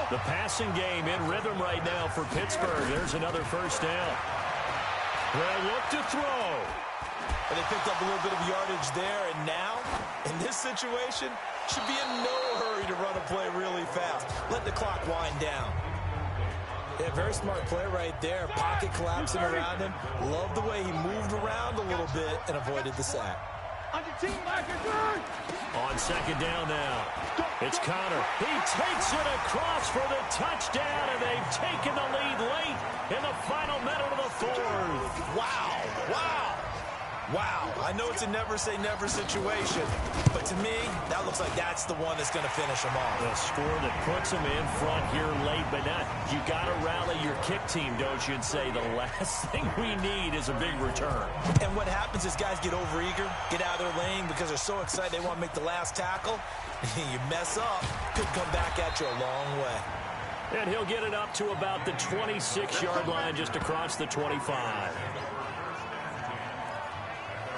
Speaker 2: The passing game in rhythm right now for Pittsburgh. There's another first down. They'll look to throw.
Speaker 1: And they picked up a little bit of yardage there, and now, in this situation, should be in no hurry to run a play really fast. Let the clock wind down. Yeah, very smart play right there. Pocket collapsing around him. Love the way he moved around a little bit and avoided the sack.
Speaker 2: On 2nd down now. It's Connor. He takes it across for the touchdown, and they've taken the lead late in the final minute of the 4th.
Speaker 1: Wow. Wow. Wow, I know it's a never-say-never situation, but to me, that looks like that's the one that's going to finish them off.
Speaker 2: A score that puts them in front here late, but not. You got to rally your kick team, don't you, and say the last thing we need is a big return.
Speaker 1: And what happens is guys get overeager, get out of their lane because they're so excited they want to make the last tackle. You mess up, could come back at you a long way.
Speaker 2: And he'll get it up to about the 26-yard line just across the 25.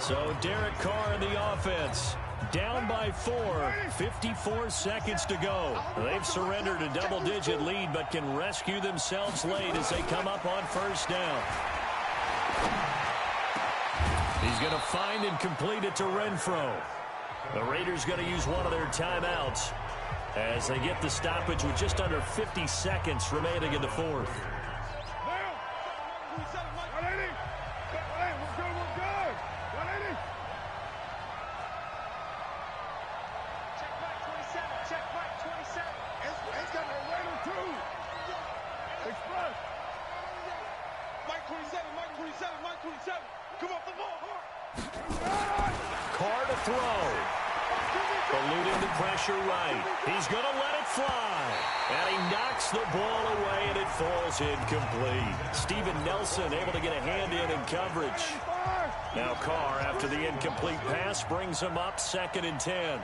Speaker 2: So Derek Carr in the offense, down by 4, 54 seconds to go. They've surrendered a double-digit lead, but can rescue themselves late as they come up on first down. He's going to find and complete it to Renfro. The Raiders going to use one of their timeouts as they get the stoppage with just under 50 seconds remaining in the 4th. Carr to throw. Eluding the pressure right. He's going to let it fly. And he knocks the ball away, and it falls incomplete. Steven Nelson able to get a hand in coverage. Now Carr, after the incomplete pass, brings him up 2nd and 10.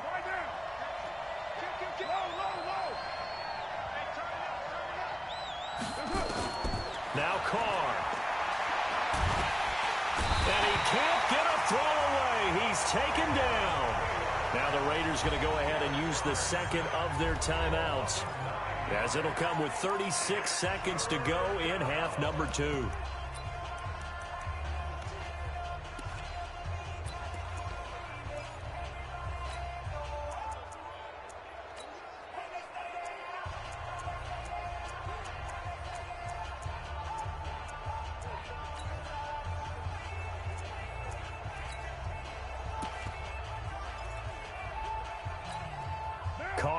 Speaker 2: Now Carr. And he can't get a throw away. He's taken down. Now the Raiders going to go ahead and use the second of their timeouts, as it'll come with 36 seconds to go in half number 2.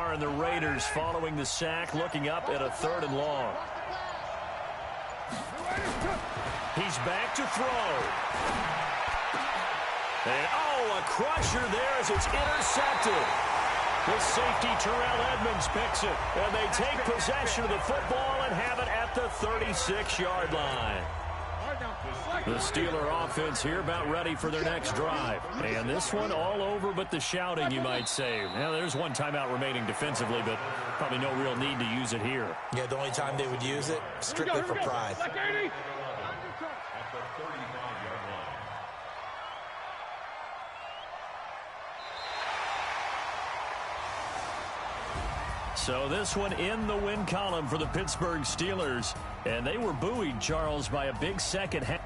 Speaker 2: are, and the Raiders following the sack, looking up at a 3rd and long. He's back to throw. And, a crusher there as it's intercepted. The safety, Terrell Edmonds, picks it. And they take possession of the football and have it at the 36-yard line. The Steeler offense here about ready for their next drive. And this one all over but the shouting, you might say. Now, there's one timeout remaining defensively, but probably no real need to use it here.
Speaker 1: Yeah, the only time they would use it, strictly for pride.
Speaker 2: So this one in the win column for the Pittsburgh Steelers. And they were buoyed, Charles, by a big second half.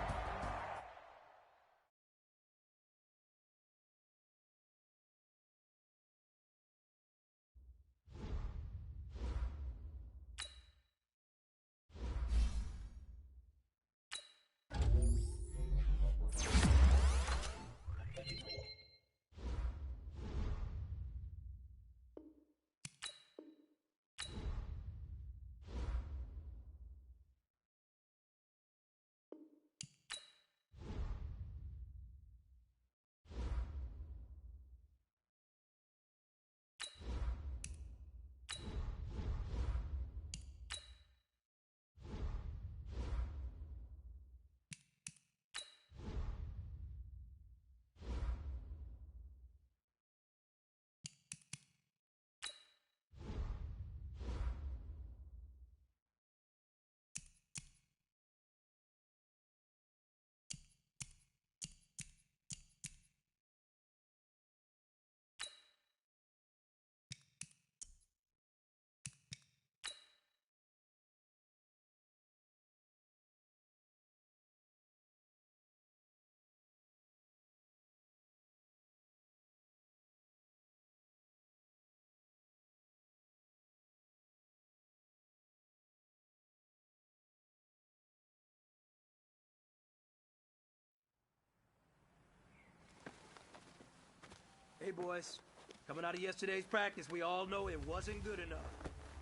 Speaker 5: Hey, boys. Coming out of yesterday's practice, we all know it wasn't good enough.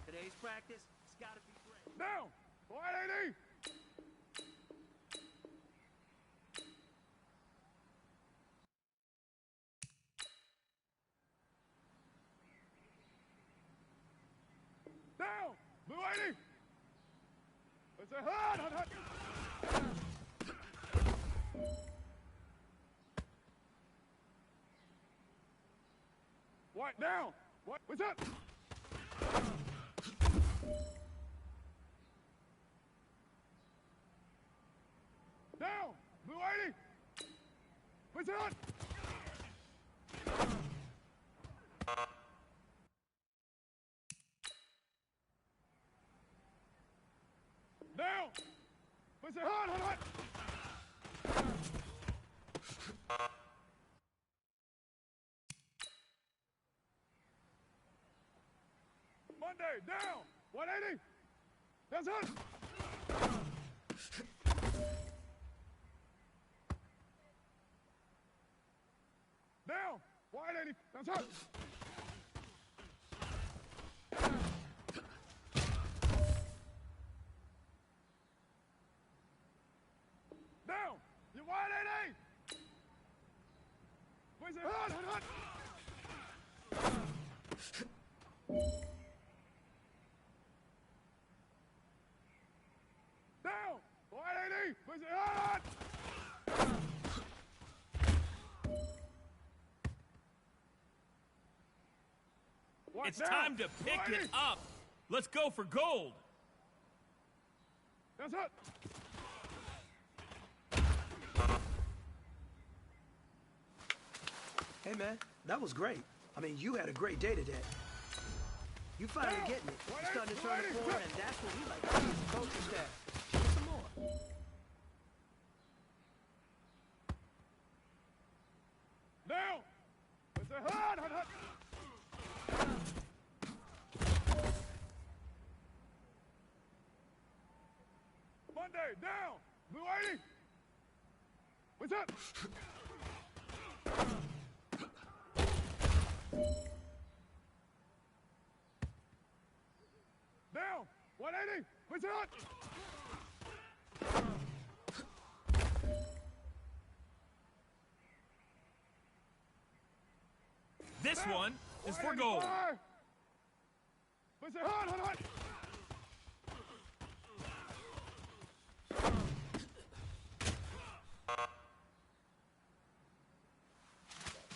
Speaker 5: Today's practice, it's got to be great.
Speaker 3: Down! 180! Down! Blue 80! It's a hut! White down! What? What's up? Down! Blue 80! What's up? Down! What's it? Hot! Monday, down! 180! That's it! Down! 180! That's it! Down! You 180! Where's it? Hot! Down! 180! Where's it? Hot!
Speaker 6: It's time to pick it up. Let's go for gold.
Speaker 3: That's it.
Speaker 5: Hey, man, that was great. I mean, you had a great day today. You finally getting it. You're starting to turn the corner, and that's what we like to see as a coaching staff. Show us some more.
Speaker 3: Down! It's a hot! Monday, down! Blue 80! What's up?
Speaker 6: This one is for goal.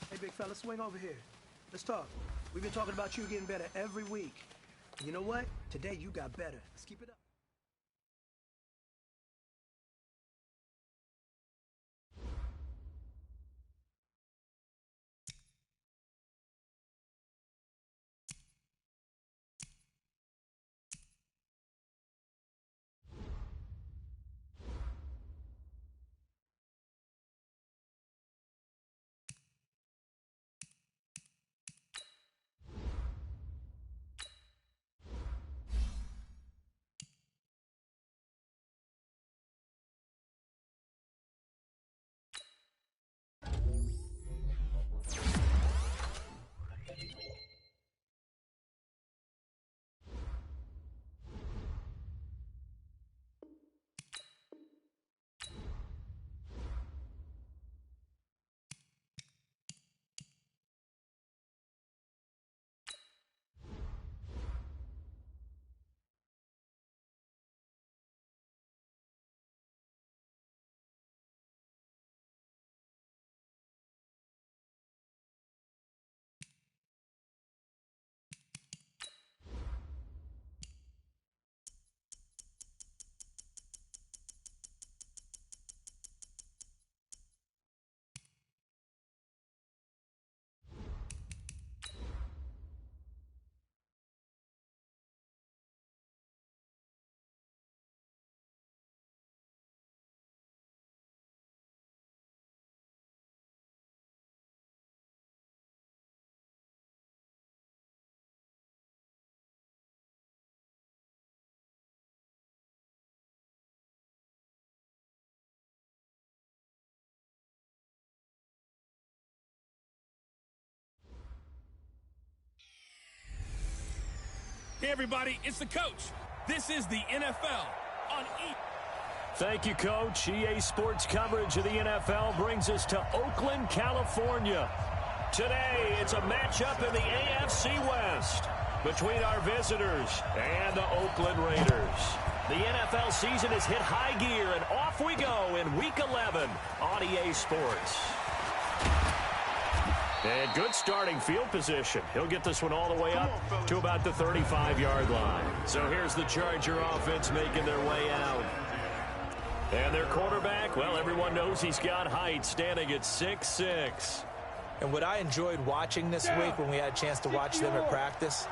Speaker 5: Hey, big fella, swing over here. Let's talk. We've been talking about you getting better every week. You know what? Today you got better. Let's keep it up.
Speaker 6: Hey, everybody, it's the coach. This is the NFL on E.
Speaker 2: Thank you, Coach. EA Sports coverage of the NFL brings us to Oakland, California. Today, it's a matchup in the AFC West between our visitors and the Oakland Raiders. The NFL season has hit high gear, and off we go in Week 11 on EA Sports. And good starting field position. He'll get this one all the way up to about the 35-yard line. So here's the Charger offense making their way out. And their quarterback, well, everyone knows he's got height, standing at 6'6".
Speaker 1: And what I enjoyed watching this week when we had a chance to watch them at practice,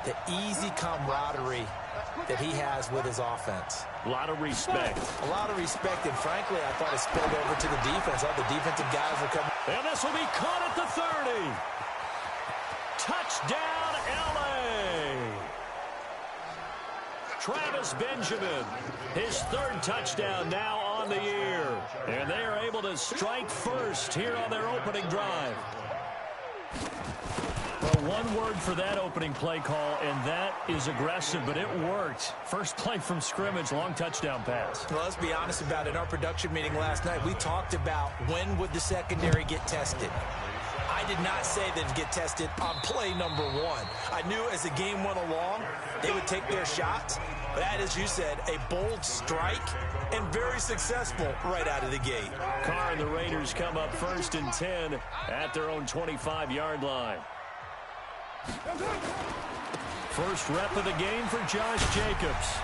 Speaker 1: the easy camaraderie that he has with his offense.
Speaker 2: A lot of respect.
Speaker 1: A lot of respect, and frankly, I thought it spilled over to the defense. All the defensive guys were coming.
Speaker 2: And this will be caught at the 30. Touchdown, L.A. Travis Benjamin, his third touchdown now on the year. And they are able to strike first here on their opening drive. Well, one word for that opening play call, and that is aggressive, but it worked. First play from scrimmage, long touchdown pass.
Speaker 1: Well, let's be honest about it. In our production meeting last night, we talked about when would the secondary get tested. I did not say that it'd get tested on play number one. I knew as the game went along, they would take their shots. But that, as you said, a bold strike and very successful right out of the gate.
Speaker 2: Carr and the Raiders come up 1st and 10 at their own 25-yard line. First rep of the game for Josh Jacobs.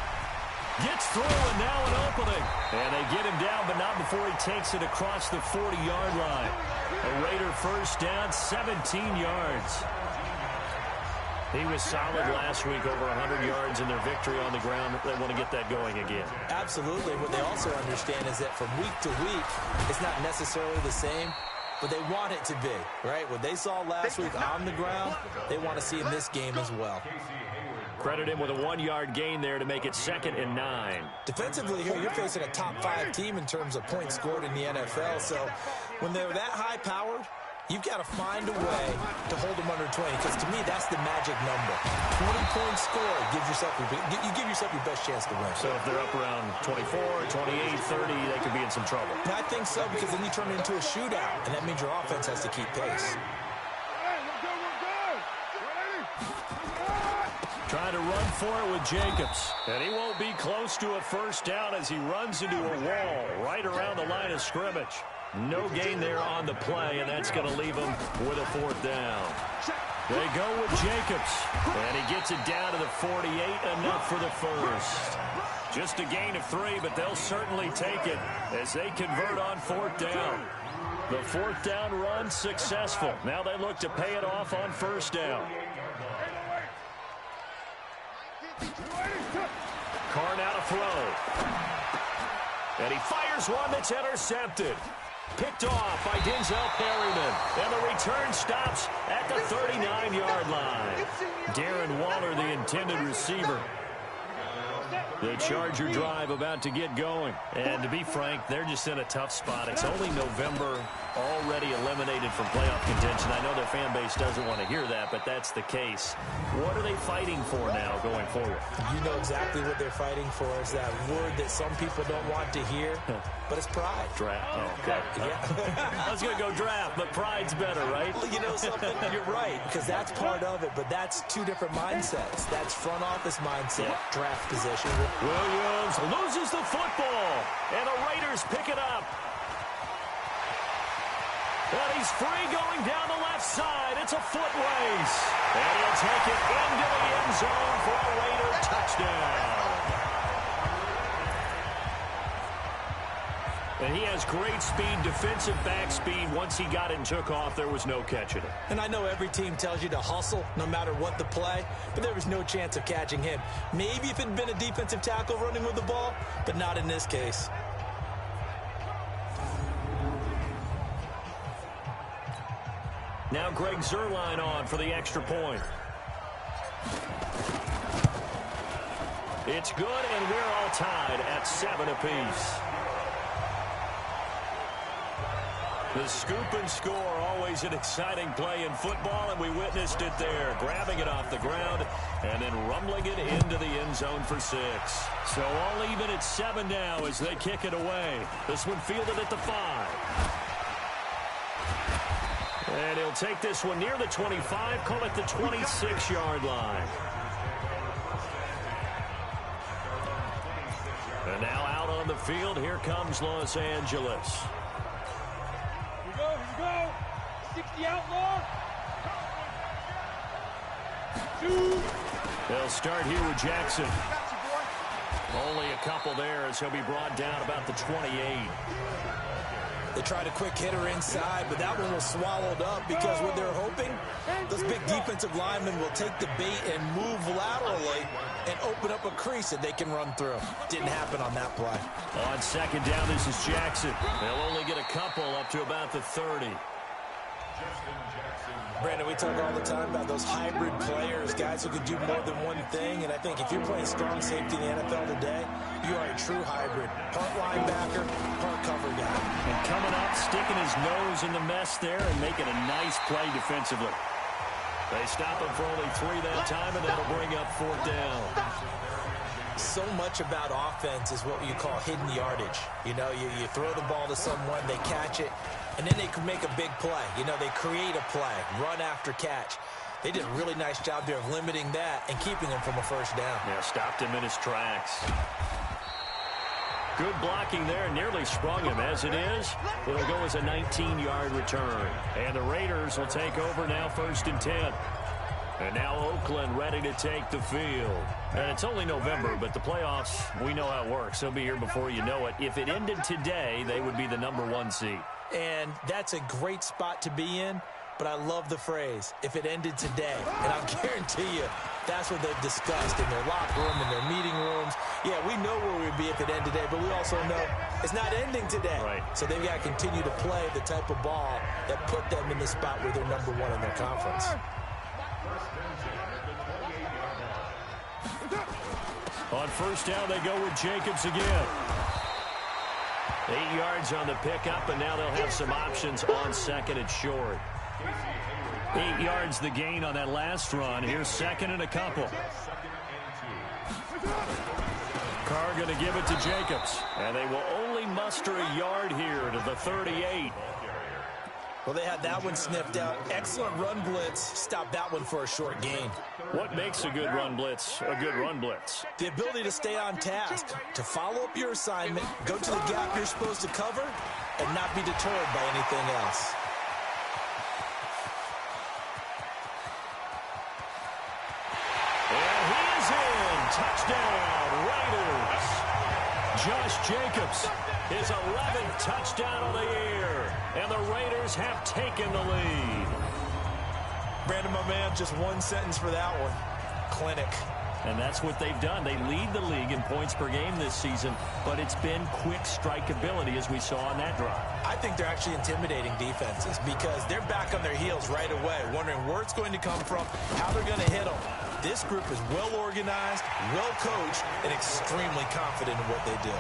Speaker 2: Gets through, and now an opening. And they get him down, but not before he takes it across the 40-yard line. A Raider first down, 17 yards. He was solid last week, over 100 yards in their victory on the ground. They want to get that going again.
Speaker 1: Absolutely. What they also understand is that from week to week, it's not necessarily the same, but they want it to be, right? What they saw last week on the ground, they want to see in this game as well.
Speaker 2: Credit him with a 1-yard gain there to make it 2nd and 9.
Speaker 1: Defensively here, you're facing a top 5 team in terms of points scored in the NFL, so when they're that high-powered, You've got to find a way to hold them under 20, because to me, that's the magic number. 20-point score gives yourself you give yourself your best chance to win.
Speaker 2: So if they're up around 24, 28, 30, they could be in some trouble.
Speaker 1: I think so, because then you turn it into a shootout, and that means your offense has to keep pace.
Speaker 2: Trying to run for it with Jacobs. And he won't be close to a first down as he runs into a wall right around the line of scrimmage. No gain there on the play, and that's going to leave him with a fourth down. They go with Jacobs, and he gets it down to the 48, enough for the first. Just a gain of 3, but they'll certainly take it as they convert on fourth down. The fourth down run successful. Now they look to pay it off on first down. Carr now to throw. And he fires one that's intercepted. Picked off by Denzel Perryman. And the return stops at the 39-yard line. Darren Waller, the intended receiver. The Charger drive about to get going. And to be frank, they're just in a tough spot. It's only November, already eliminated from playoff contention. I know their fan base doesn't want to hear that, but that's the case. What are they fighting for now going forward?
Speaker 1: You know exactly what they're fighting for. Is that word that some people don't want to hear, but it's pride.
Speaker 2: Draft. Oh, okay.
Speaker 1: Yeah.
Speaker 2: I was going to go draft, but pride's better, right?
Speaker 1: Well, you know something? You're right, because that's part of it, but that's two different mindsets. That's front office mindset, draft position.
Speaker 2: Williams loses the football, and the Raiders pick it up. And he's free going down the left side. It's a foot race. And he'll take it into the end zone for a Raider touchdown. And he has great speed, defensive back speed. Once he got it and took off, there was no catching it.
Speaker 1: And I know every team tells you to hustle no matter what the play, but there was no chance of catching him. Maybe if it had been a defensive tackle running with the ball, but not in this case.
Speaker 2: Now Greg Zuerlein on for the extra point. It's good, and we're all tied at 7 apiece. The scoop and score, always an exciting play in football, and we witnessed it there. Grabbing it off the ground and then rumbling it into the end zone for 6. So all even at 7 now as they kick it away. This one fielded at the 5. And he'll take this one near the 25, call it the 26-yard line. And now out on the field, here comes Los Angeles.
Speaker 3: Here we go. 60 outlaw. 2.
Speaker 2: They'll start here with Jackson. Only a couple there as he'll be brought down about the 28.
Speaker 1: They tried a quick hitter inside, but that one was swallowed up because what they're hoping, those big defensive linemen will take the bait and move laterally and open up a crease that they can run through. Didn't happen on that play.
Speaker 2: On second down, this is Jackson. They'll only get a couple up to about the 30.
Speaker 1: Brandon, we talk all the time about those hybrid players, guys who could do more than one thing, and I think if you're playing strong safety in the NFL today, you are a true hybrid. Part linebacker, part cover guy.
Speaker 2: And coming up, sticking his nose in the mess there and making a nice play defensively. They stop him for only 3 that time, and that'll bring up fourth down.
Speaker 1: So much about offense is what you call hidden yardage. You know, you throw the ball to someone, they catch it, and then they can make a big play. You know, they create a play, run after catch. They did a really nice job there of limiting that and keeping him from a first down.
Speaker 2: Yeah, stopped him in his tracks. Good blocking there, nearly sprung him. As it is, it'll go as a 19-yard return. And the Raiders will take over now, 1st and 10. And now Oakland ready to take the field. And it's only November, but the playoffs, we know how it works. They'll be here before you know it. If it ended today, they would be the #1 seed.
Speaker 1: And that's a great spot to be in, but I love the phrase, if it ended today. And I'll guarantee you, that's what they've discussed in their locker room, in their meeting rooms. Yeah, we know where we'd be if it ended today, but we also know it's not ending today.
Speaker 2: Right.
Speaker 1: So they've got to continue to play the type of ball that put them in the spot where they're #1 in their conference.
Speaker 2: On first down, they go with Jacobs again. 8 yards on the pickup, and now they'll have some options on second and short. 8 yards the gain on that last run. Here's second and a couple. Carr going to give it to Jacobs, and they will only muster a yard here to the 38.
Speaker 1: Well, they had that one sniffed out. Excellent run blitz. Stop that one for a short gain.
Speaker 2: What makes a good run blitz a good run blitz?
Speaker 1: The ability to stay on task, to follow up your assignment, go to the gap you're supposed to cover, and not be deterred by anything else.
Speaker 2: And he is in. Touchdown, Raiders. Josh Jacobs, his 11th touchdown of the year. And the Raiders have taken the lead.
Speaker 1: Brandon, my man, just one sentence for that one. Clinic.
Speaker 2: And that's what they've done. They lead the league in points per game this season, but it's been quick strikeability as we saw on that drive.
Speaker 1: I think they're actually intimidating defenses because they're back on their heels right away, wondering where it's going to come from, how they're going to hit them. This group is well organized, well coached, and extremely confident in what they do.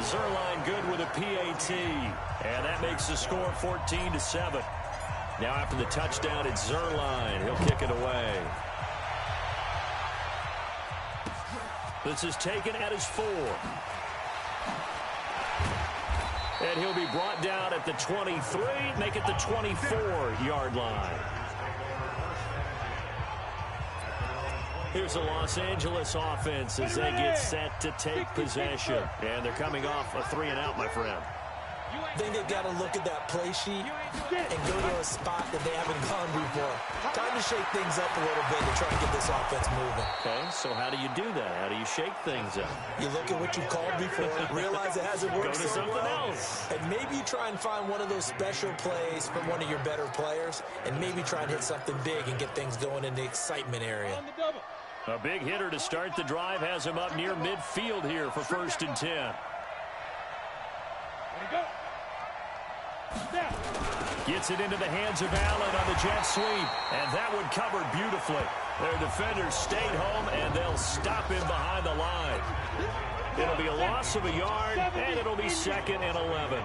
Speaker 2: Zuerlein good with a PAT, and that makes the score 14-7. Now after the touchdown, it's Zuerlein. He'll kick it away. This is taken at his 4. And he'll be brought down at the 23, make it the 24-yard line. Here's the Los Angeles offense as they get set to take possession. And they're coming off a 3-and-out, my friend.
Speaker 1: I think they've got to look at that play sheet and go to a spot that they haven't gone before. Time to shake things up a little bit to try and get this offense moving.
Speaker 2: Okay, so how do you do that? How do you shake things up?
Speaker 1: You look at what you called before, realize it hasn't worked
Speaker 2: Go to
Speaker 1: so
Speaker 2: something
Speaker 1: well,
Speaker 2: else.
Speaker 1: and maybe you try and find one of those special plays from one of your better players, and maybe try and hit something big and get things going in the excitement area.
Speaker 2: A big hitter to start the drive has him up near midfield here for 1st and 10. Gets it into the hands of Allen on the jet sweep, and that one covered beautifully. Their defenders stayed home, and they'll stop him behind the line. It'll be a loss of a yard, and it'll be 2nd and 11.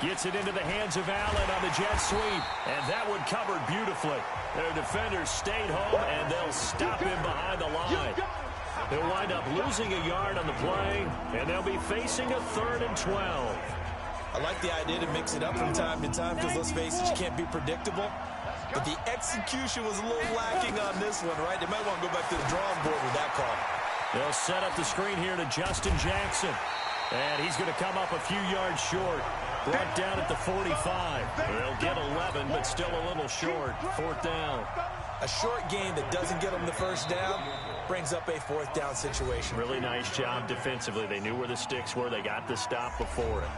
Speaker 2: Gets it into the hands of Allen on the jet sweep, and that one covered beautifully. Their defenders stayed home, and they'll stop him behind the line. They'll wind up losing a yard on the play, and they'll be facing a 3rd and 12.
Speaker 1: I like the idea to mix it up from time to time because, let's face it, you can't be predictable. But the execution was a little lacking on this one, right? They might want to go back to the drawing board with that call.
Speaker 2: They'll set up the screen here to Justin Jackson. And he's going to come up a few yards short. Brought down at the 45. They'll get 11, but still a little short. 4th down.
Speaker 1: A short gain that doesn't get them the 1st down brings up a 4th down situation.
Speaker 2: Really nice job defensively. They knew where the sticks were. They got the stop before it.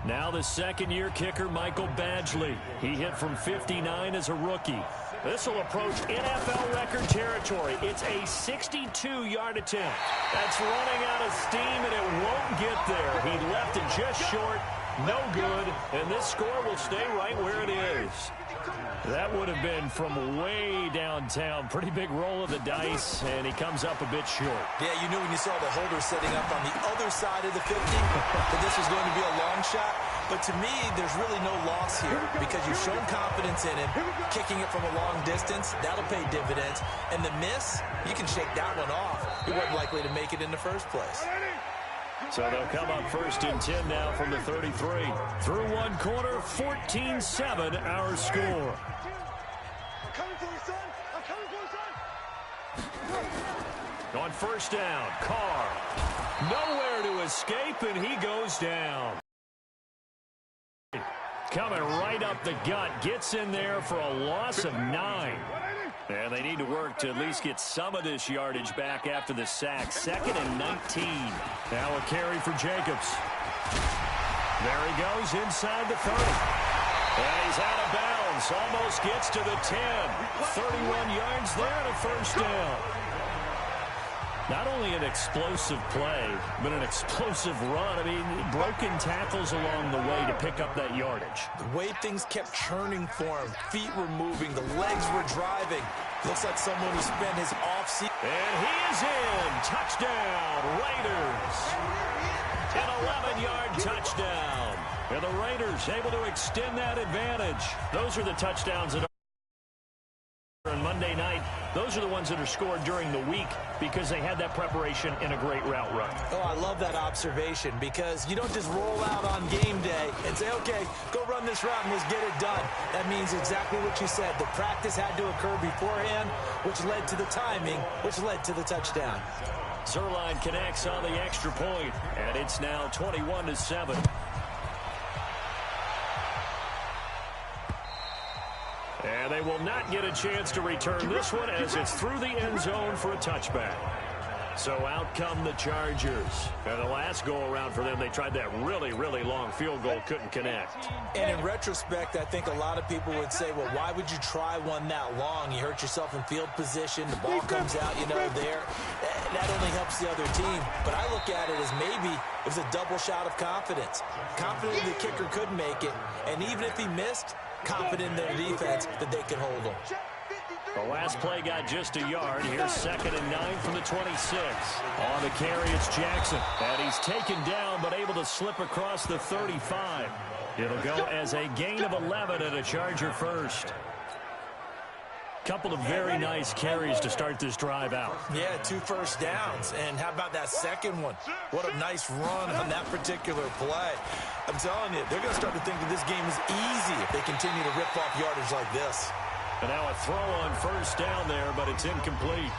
Speaker 2: Now the 2nd-year kicker, Michael Badgley. He hit from 59 as a rookie. This will approach NFL record territory. It's a 62-yard attempt. That's running out of steam, and it won't get there. He left it just short. No good, and this score will stay right where it is. That would have been from way downtown. Pretty big roll of the dice, and he comes up a bit short.
Speaker 1: Yeah, you knew when you saw the holder setting up on the other side of the 50 that this was going to be a long shot. But to me, there's really no loss here because you've shown confidence in him. Kicking it from a long distance, that'll pay dividends. And the miss, you can shake that one off. He wasn't likely to make it in the first place.
Speaker 2: So they'll come up 1st and 10 now from the 33. Through one quarter, 14-7 our score. On 1st down, Carr. Nowhere to escape, and he goes down. Coming right up the gut, gets in there for a loss of 9. And they need to work to at least get some of this yardage back after the sack. 2nd and 19. Now a carry for Jacobs. There he goes inside the 30. And he's out of bounds. Almost gets to the 10. 31 yards there and a 1st down. Not only an explosive play, but an explosive run. I mean, broken tackles along the way to pick up that yardage.
Speaker 1: The way things kept churning for him, feet were moving, the legs were driving. Looks like someone who spent his offseason.
Speaker 2: And he is in. Touchdown, Raiders. An 11-yard touchdown. And the Raiders able to extend that advantage. Those are the touchdowns that on Monday night. Those are the ones that are scored during the week because they had that preparation in a great route run.
Speaker 1: Oh, I love that observation because you don't just roll out on game day and say, okay, go run this route and let's get it done. That means exactly what you said. The practice had to occur beforehand, which led to the timing, which led to the touchdown.
Speaker 2: Zerline connects on the extra point, and it's now 21-7. And they will not get a chance to return this one as it's through the end zone for a touchback. So out come the Chargers. And the last go-around for them, they tried that really, really long field goal, couldn't connect.
Speaker 1: And in retrospect, I think a lot of people would say, well, why would you try one that long? You hurt yourself in field position. The ball comes out, there. That only helps the other team. But I look at it as maybe it was a double shot of confidence. Confident the kicker could make it. And even if he missed, confident in their defense that they could hold him.
Speaker 2: The last play got just a yard. Here's 2nd and 9 from the 26. On the carry, it's Jackson. And he's taken down, but able to slip across the 35. It'll go as a gain of 11 and a Charger first. Couple of very nice carries to start this drive out.
Speaker 1: Yeah, 2 first downs. And how about that second one? What a nice run on that particular play. I'm telling you, they're going to start to think that this game is easy if they continue to rip off yardage like this.
Speaker 2: And now a throw on first down there, but it's incomplete.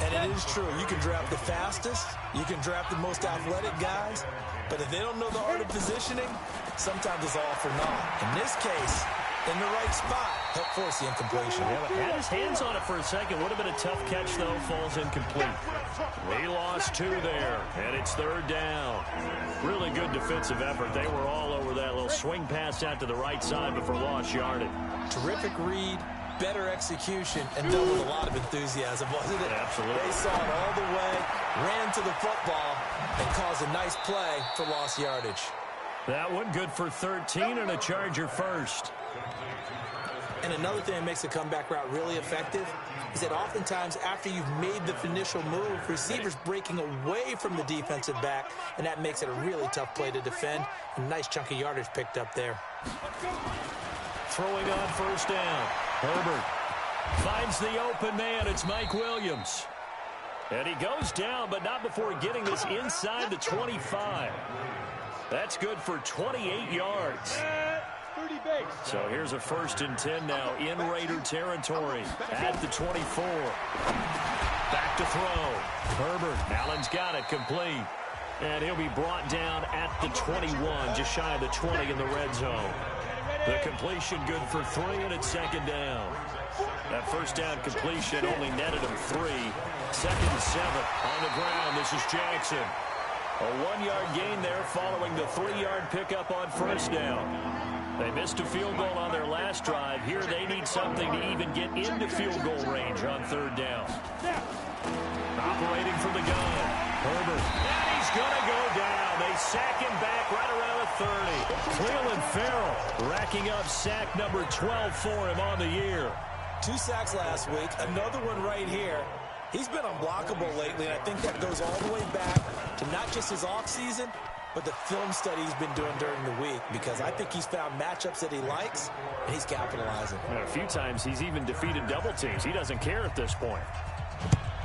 Speaker 1: And it is true. You can draft the fastest. You can draft the most athletic guys. But if they don't know the art of positioning, sometimes it's all for naught. In this case, in the right spot, help force the incompletion.
Speaker 2: Yeah, but had his hands on it for a second. Would have been a tough catch, though. Falls incomplete. They lost 2 there, and it's 3rd down. Really good defensive effort. They were all over that little swing pass out to the right side before lost yardage.
Speaker 1: Terrific read, better execution, and done with a lot of enthusiasm, wasn't it?
Speaker 2: Absolutely.
Speaker 1: They saw it all the way, ran to the football, and caused a nice play for lost yardage.
Speaker 2: That one good for 13 and a Charger first.
Speaker 1: And another thing that makes a comeback route really effective is that oftentimes after you've made the initial move, receivers breaking away from the defensive back, and that makes it a really tough play to defend. A nice chunk of yardage picked up there.
Speaker 2: Throwing on first down. Herbert finds the open man. It's Mike Williams. And he goes down, but not before getting this inside the 25. That's good for 28 yards. So here's a 1st and 10 now in Raider territory at the 24. Back to throw. Herbert. Allen's got it complete. And he'll be brought down at the 21, just shy of the 20 in the red zone. The completion good for 3, and it's 2nd down. That first down completion only netted him 3. 2nd and 7 on the ground. This is Jackson. A 1-yard gain there following the 3-yard pickup on first down. They missed a field goal on their last drive. Here they need something to even get into field goal range on 3rd down. Operating from the gun. Herbert. And he's going to go down. They sack him back right around the 30. Cleveland Farrell racking up sack number 12 for him on the year.
Speaker 1: 2 sacks last week. Another one right here. He's been unblockable lately, and I think that goes all the way back to not just his offseason, but the film study he's been doing during the week, because I think he's found matchups that he likes, and he's capitalizing.
Speaker 2: And a few times he's even defeated double teams. He doesn't care at this point.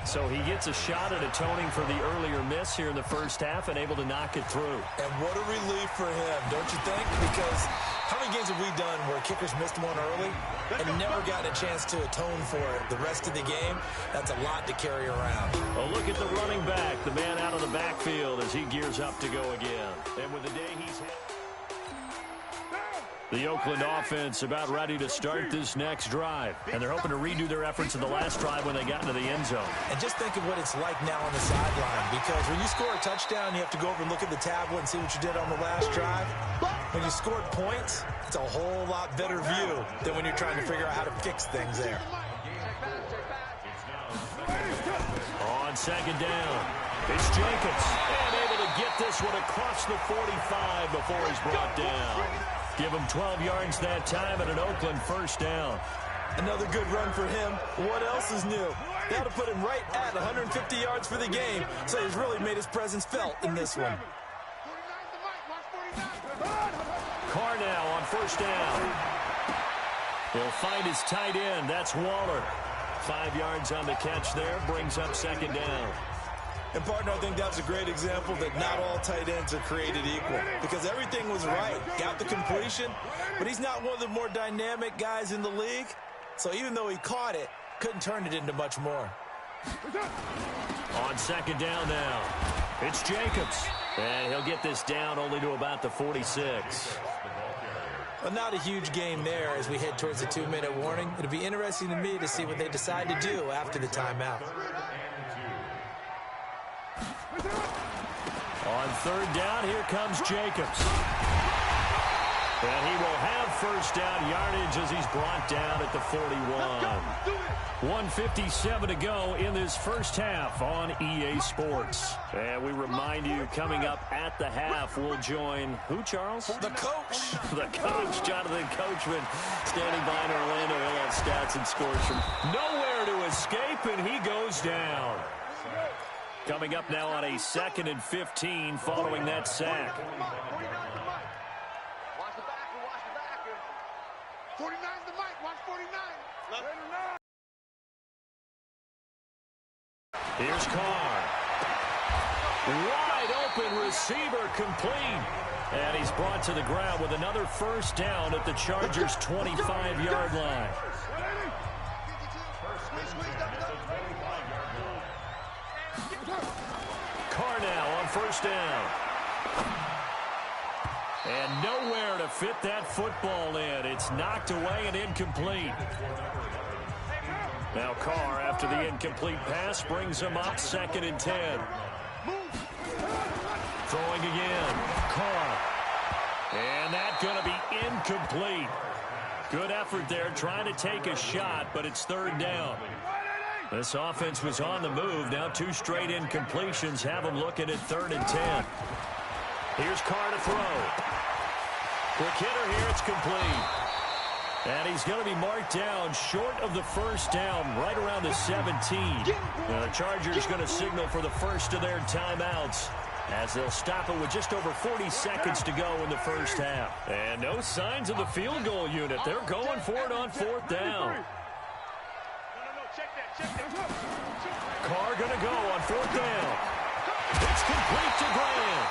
Speaker 2: So he gets a shot at atoning for the earlier miss here in the first half and able to knock it through.
Speaker 1: And what a relief for him, don't you think? Because how many games have we done where kickers missed one early and never gotten a chance to atone for it the rest of the game? That's a lot to carry around.
Speaker 2: A look at the running back, the man out of the backfield as he gears up to go again. And with the day he's had, the Oakland offense about ready to start this next drive. And they're hoping to redo their efforts in the last drive when they got into the end zone.
Speaker 1: And just think of what it's like now on the sideline, because when you score a touchdown, you have to go over and look at the tablet and see what you did on the last drive. When you scored points, it's a whole lot better view than when you're trying to figure out how to fix things there.
Speaker 2: On on second down. It's Jacobs. And able to get this one across the 45 before he's brought down. Give him 12 yards that time and an Oakland first down.
Speaker 1: Another good run for him. What else is new? That'll put him right at 150 yards for the game, so he's really made his presence felt in this one.
Speaker 2: Carr now on first down. He'll find his tight end. That's Waller. 5 yards on the catch there. Brings up second down.
Speaker 1: And, partner, I think that's a great example that not all tight ends are created equal because everything was right. Got the completion, but he's not one of the more dynamic guys in the league. So even though he caught it, couldn't turn it into much more.
Speaker 2: On second down now, it's Jacobs. And he'll get this down only to about the 46.
Speaker 1: Well, not a huge game there as we head towards the 2-minute warning. It'll be interesting to me to see what they decide to do after the timeout.
Speaker 2: On third down, here comes Jacobs. And he will have first down yardage as he's brought down at the 41. 1:57 to go in this first half on EA Sports. And we remind you, coming up at the half, we'll join who, Charles?
Speaker 1: The coach.
Speaker 2: The coach, Jonathan Coachman, standing by in Orlando. He'll have stats and scores from nowhere to escape, and he goes down. Coming up now on a 2nd and 15 following that sack.
Speaker 3: 49's the mic. Watch 49.
Speaker 2: Here's Carr. Wide open receiver complete. And he's brought to the ground with another first down at the Chargers' 25-yard line. Carr now on first down. And nowhere to fit that football in. It's knocked away and incomplete. Now Carr, after the incomplete pass, brings him up 2nd and 10. Throwing again. Carr. And that's going to be incomplete. Good effort there, trying to take a shot, but it's 3rd down. This offense was on the move. Now 2 straight incompletions have them looking at 3rd and 10. Here's Carr to throw. Quick hitter here, it's complete. And he's going to be marked down short of the first down, right around the 17. Now the Chargers going to signal for the first of their timeouts as they'll stop it with just over 40 seconds to go in the first half. And no signs of the field goal unit. They're going for it on 4th down. Carr going to go on 4th down. It's complete to Grant.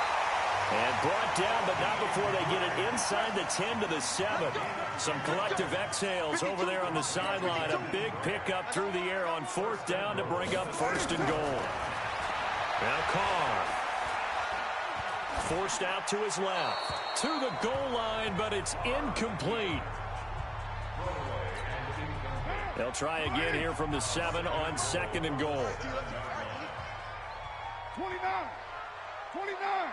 Speaker 2: And brought down, but not before they get it inside the 10 to the 7. Some collective exhales over there on the sideline. A big pickup through the air on 4th down to bring up 1st and goal. Now Carr. Forced out to his left. To the goal line, but it's incomplete. They'll try again here from the 7 on 2nd and goal.
Speaker 3: 29. 29.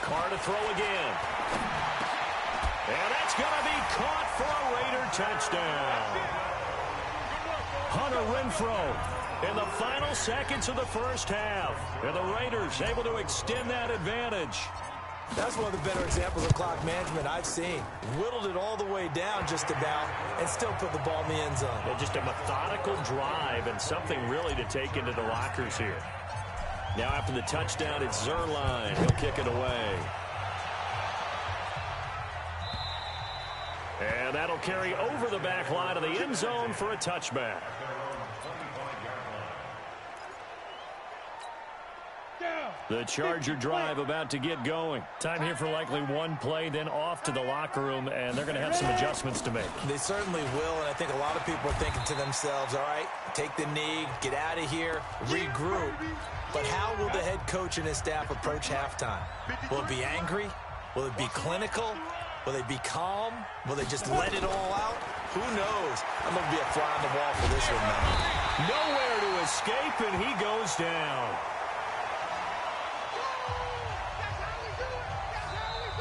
Speaker 2: Carr to throw again. And that's going to be caught for a Raider touchdown. Hunter Renfrow in the final seconds of the first half. And the Raiders able to extend that advantage.
Speaker 1: That's one of the better examples of clock management I've seen. Whittled it all the way down just about and still put the ball in the end zone.
Speaker 2: Yeah, just a methodical drive and something really to take into the lockers here. Now after the touchdown, it's Zuerlein. He'll kick it away. And that'll carry over the back line of the end zone for a touchback. The Charger drive about to get going. Time here for likely one play, then off to the locker room, and they're going to have some adjustments to make.
Speaker 1: They certainly will, and I think a lot of people are thinking to themselves, all right, take the knee, get out of here, regroup. But how will the head coach and his staff approach halftime? Will it be angry? Will it be clinical? Will they be calm? Will they just let it all out? Who knows? I'm going to be a fly on the wall for this one, man.
Speaker 2: Nowhere to escape, and he goes down.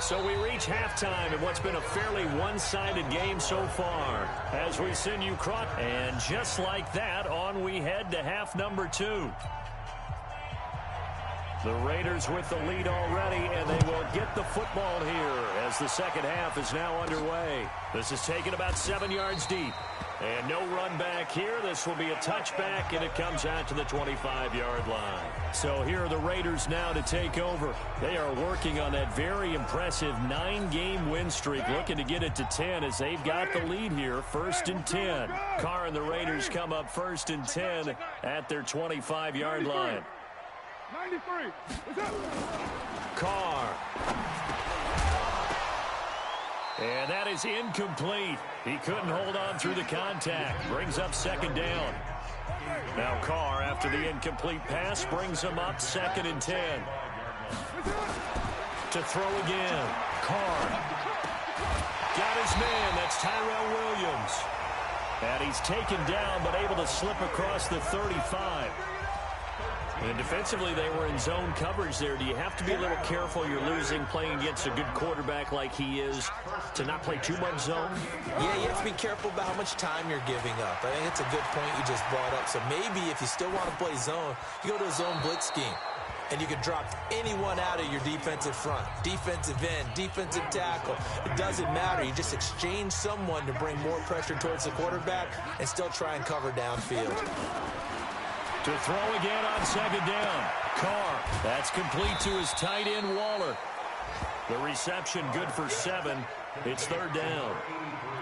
Speaker 2: So we reach halftime in what's been a fairly one-sided game so far. As we send you cross, and just like that, on we head to half number 2. The Raiders with the lead already, and they will get the football here as the second half is now underway. This is taken about 7 yards deep. And no run back here. This will be a touchback, and it comes out to the 25-yard line. So here are the Raiders now to take over. They are working on that very impressive 9-game win streak, looking to get it to 10 as they've got the lead here, 1st and 10. Carr and the Raiders come up 1st and 10 at their 25-yard line.
Speaker 3: 93.
Speaker 2: Carr. And that is incomplete. He couldn't hold on through the contact. Brings up 2nd down. Now Carr, after the incomplete pass, brings him up 2nd and 10. To throw again. Carr. Got his man. That's Tyrell Williams. And he's taken down, but able to slip across the 35. And defensively, they were in zone coverage there. Do you have to be a little careful? You're losing, playing against a good quarterback like he is, to not play too much zone?
Speaker 1: Yeah, you have to be careful about how much time you're giving up. I think it's a good point you just brought up. So maybe if you still want to play zone, you go to a zone blitz scheme. And you can drop anyone out of your defensive front. Defensive end, defensive tackle. It doesn't matter. You just exchange someone to bring more pressure towards the quarterback and still try and cover downfield.
Speaker 2: To throw again on 2nd down. Carr. That's complete to his tight end, Waller. The reception good for 7. It's 3rd down.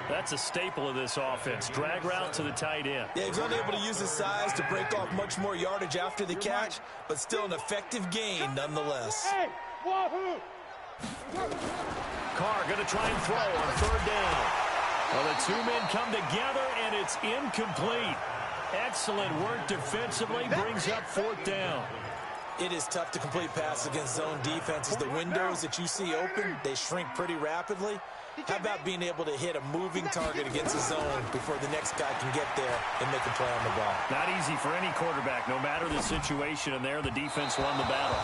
Speaker 2: That's a staple of this offense. Drag route to the tight end.
Speaker 1: Yeah, he's unable to use his size to break off much more yardage after the catch, but still an effective gain nonetheless.
Speaker 2: Carr going to try and throw on 3rd down. Well, the two men come together, and it's incomplete. Excellent work defensively. Brings up 4th down.
Speaker 1: It is tough to complete passes against zone defenses. The windows that you see open, they shrink pretty rapidly. How about being able to hit a moving target against a zone before the next guy can get there and make a play on the ball?
Speaker 2: Not easy for any quarterback, no matter the situation, and there the defense won the battle.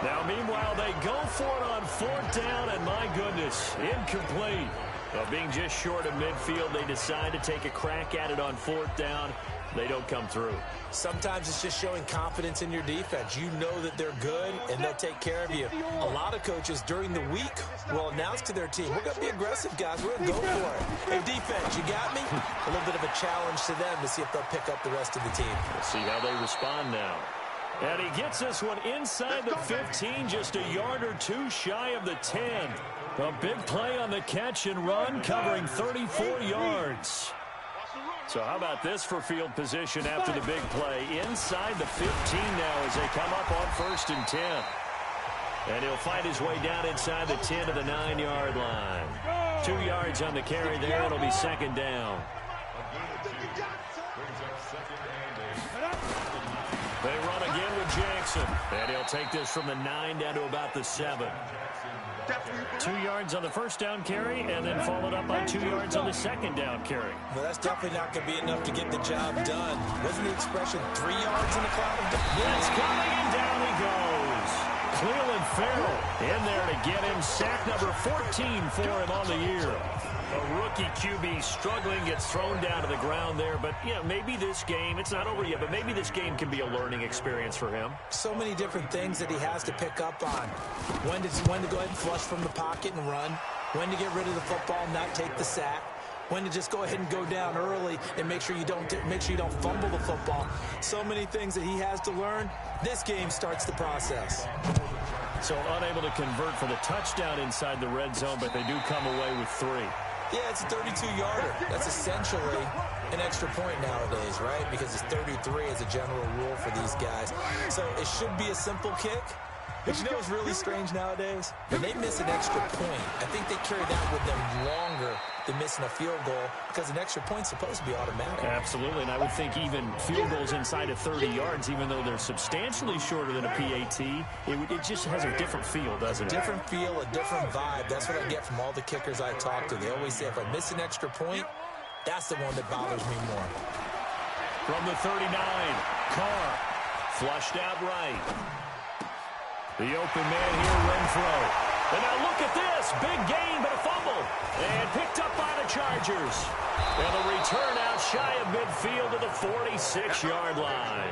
Speaker 2: Now, meanwhile, they go for it on 4th down, and my goodness, incomplete. Well, being just short of midfield, they decide to take a crack at it on 4th down. They don't come through.
Speaker 1: Sometimes it's just showing confidence in your defense. You know that they're good, and they'll take care of you. A lot of coaches during the week will announce to their team, we're going to be aggressive, guys. We're going to go for it. Hey, defense, you got me? A little bit of a challenge to them to see if they'll pick up the rest of the team.
Speaker 2: We'll see how they respond now. And he gets this one inside the 15, just a yard or two shy of the 10. A big play on the catch and run, covering 34 yards. So how about this for field position after the big play? Inside the 15 now as they come up on 1st and 10. And he'll fight his way down inside the 10 to the 9-yard line. 2 yards on the carry there. It'll be 2nd down. They run again with Jackson. And he'll take this from the 9 down to about the 7. 2 yards on the 1st down carry, and then followed up by 2 yards on the 2nd down carry.
Speaker 1: Well, that's definitely not going to be enough to get the job done. Wasn't the expression 3 yards in the cloud?
Speaker 2: It's coming, and down he goes. Cleveland Farrell in there to get him. Sack number 14 for him on the year. A rookie QB struggling, gets thrown down to the ground there. But, you know, maybe this game, it's not over yet, but maybe this game can be a learning experience for him.
Speaker 1: So many different things that he has to pick up on. When to go ahead and flush from the pocket and run. When to get rid of the football and not take the sack. When to just go ahead and go down early and make sure you don't fumble the football. So many things that he has to learn. This game starts the process.
Speaker 2: So unable to convert for the touchdown inside the red zone, but they do come away with 3.
Speaker 1: Yeah, it's a 32-yarder. That's essentially an extra point nowadays, right? Because it's 33 as a general rule for these guys. So it should be a simple kick. But you know what's really strange nowadays? When they miss an extra point, I think they carry that with them longer than missing a field goal because an extra point's supposed to be automatic.
Speaker 2: Absolutely, and I would think even field goals inside of 30 yards, even though they're substantially shorter than a PAT, it just has a different feel, doesn't it?
Speaker 1: Different feel, a different vibe. That's what I get from all the kickers I talk to. They always say if I miss an extra point, that's the one that bothers me more.
Speaker 2: From the 39, Carr flushed out right. The open man here, Renfro. And now look at this. Big gain, but a fumble. And picked up by the Chargers. And the return out shy of midfield to the 46-yard line.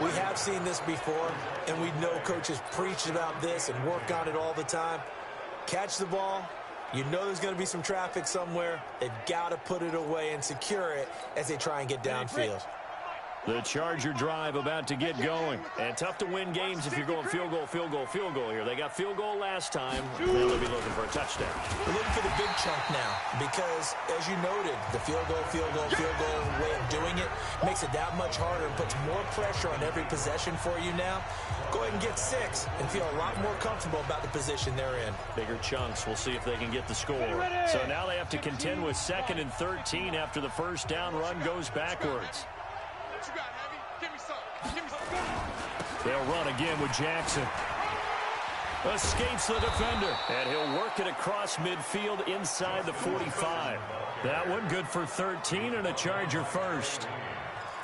Speaker 1: We have seen this before, and we know coaches preach about this and work on it all the time. Catch the ball. You know there's going to be some traffic somewhere. They've got to put it away and secure it as they try and get downfield.
Speaker 2: The Charger drive about to get going. And tough to win games if you're going field goal, field goal, field goal here. They got field goal last time. They'll be looking for a touchdown.
Speaker 1: We're looking for the big chunk now because, as you noted, the field goal way of doing it makes it that much harder and puts more pressure on every possession for you now. Go ahead and get 6 and feel a lot more comfortable about the position they're in.
Speaker 2: Bigger chunks. We'll see if they can get the score. So now they have to contend with 2nd and 13 after the first down run goes backwards.
Speaker 6: You got, Heavy? Give me some. Give me some.
Speaker 2: They'll run again with Jackson. Escapes the defender. And he'll work it across midfield inside the 45. That one good for 13 and a Charger first.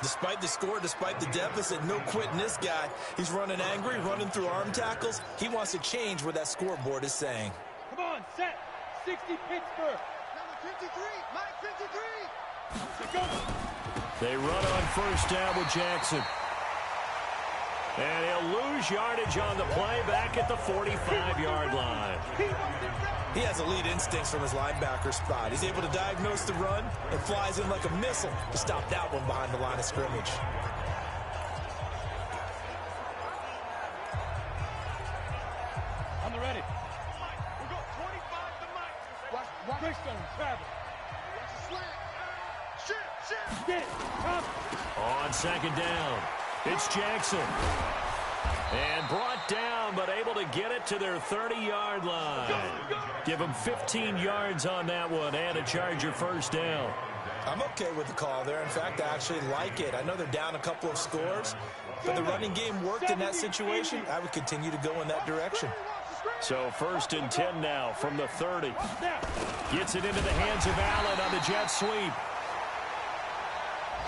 Speaker 1: Despite the score, despite the deficit, no quitting this guy. He's running angry, running through arm tackles. He wants to change what that scoreboard is saying.
Speaker 3: Come on, set. 60 Pittsburgh.
Speaker 7: Number 53, Mike 53.
Speaker 3: Go.
Speaker 2: They run on first down with Jackson. And he'll lose yardage on the play back at the 45-yard line.
Speaker 1: He has elite instincts from his linebacker spot. He's able to diagnose the run and flies in like a missile to stop that one behind the line of scrimmage.
Speaker 3: On the ready. We'll go 25 to Mike. Watch Brickstone, travel.
Speaker 7: Watch the slant. Shit.
Speaker 3: Get it. Come.
Speaker 2: On second down, it's Jackson. And brought down, but able to get it to their 30-yard line. Give them 15 yards on that one and a Charger first down.
Speaker 1: I'm okay with the call there. In fact, I actually like it. I know they're down a couple of scores, but the running game worked in that situation. I would continue to go in that direction.
Speaker 2: So 1st and 10 now from the 30. Gets it into the hands of Allen on the jet sweep.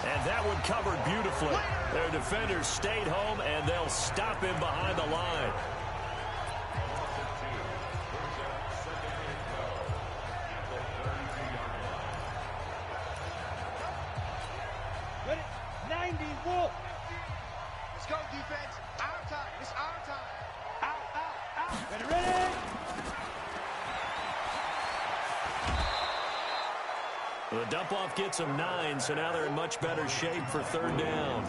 Speaker 2: And that one covered beautifully. Their defenders stayed home, and they'll stop him behind the line.
Speaker 3: Ready? 90, Wolf.
Speaker 7: Let's go, defense. Our time. It's our time.
Speaker 3: Out. Ready?
Speaker 2: The dump-off gets them 9, so now they're in much better shape for 3rd down.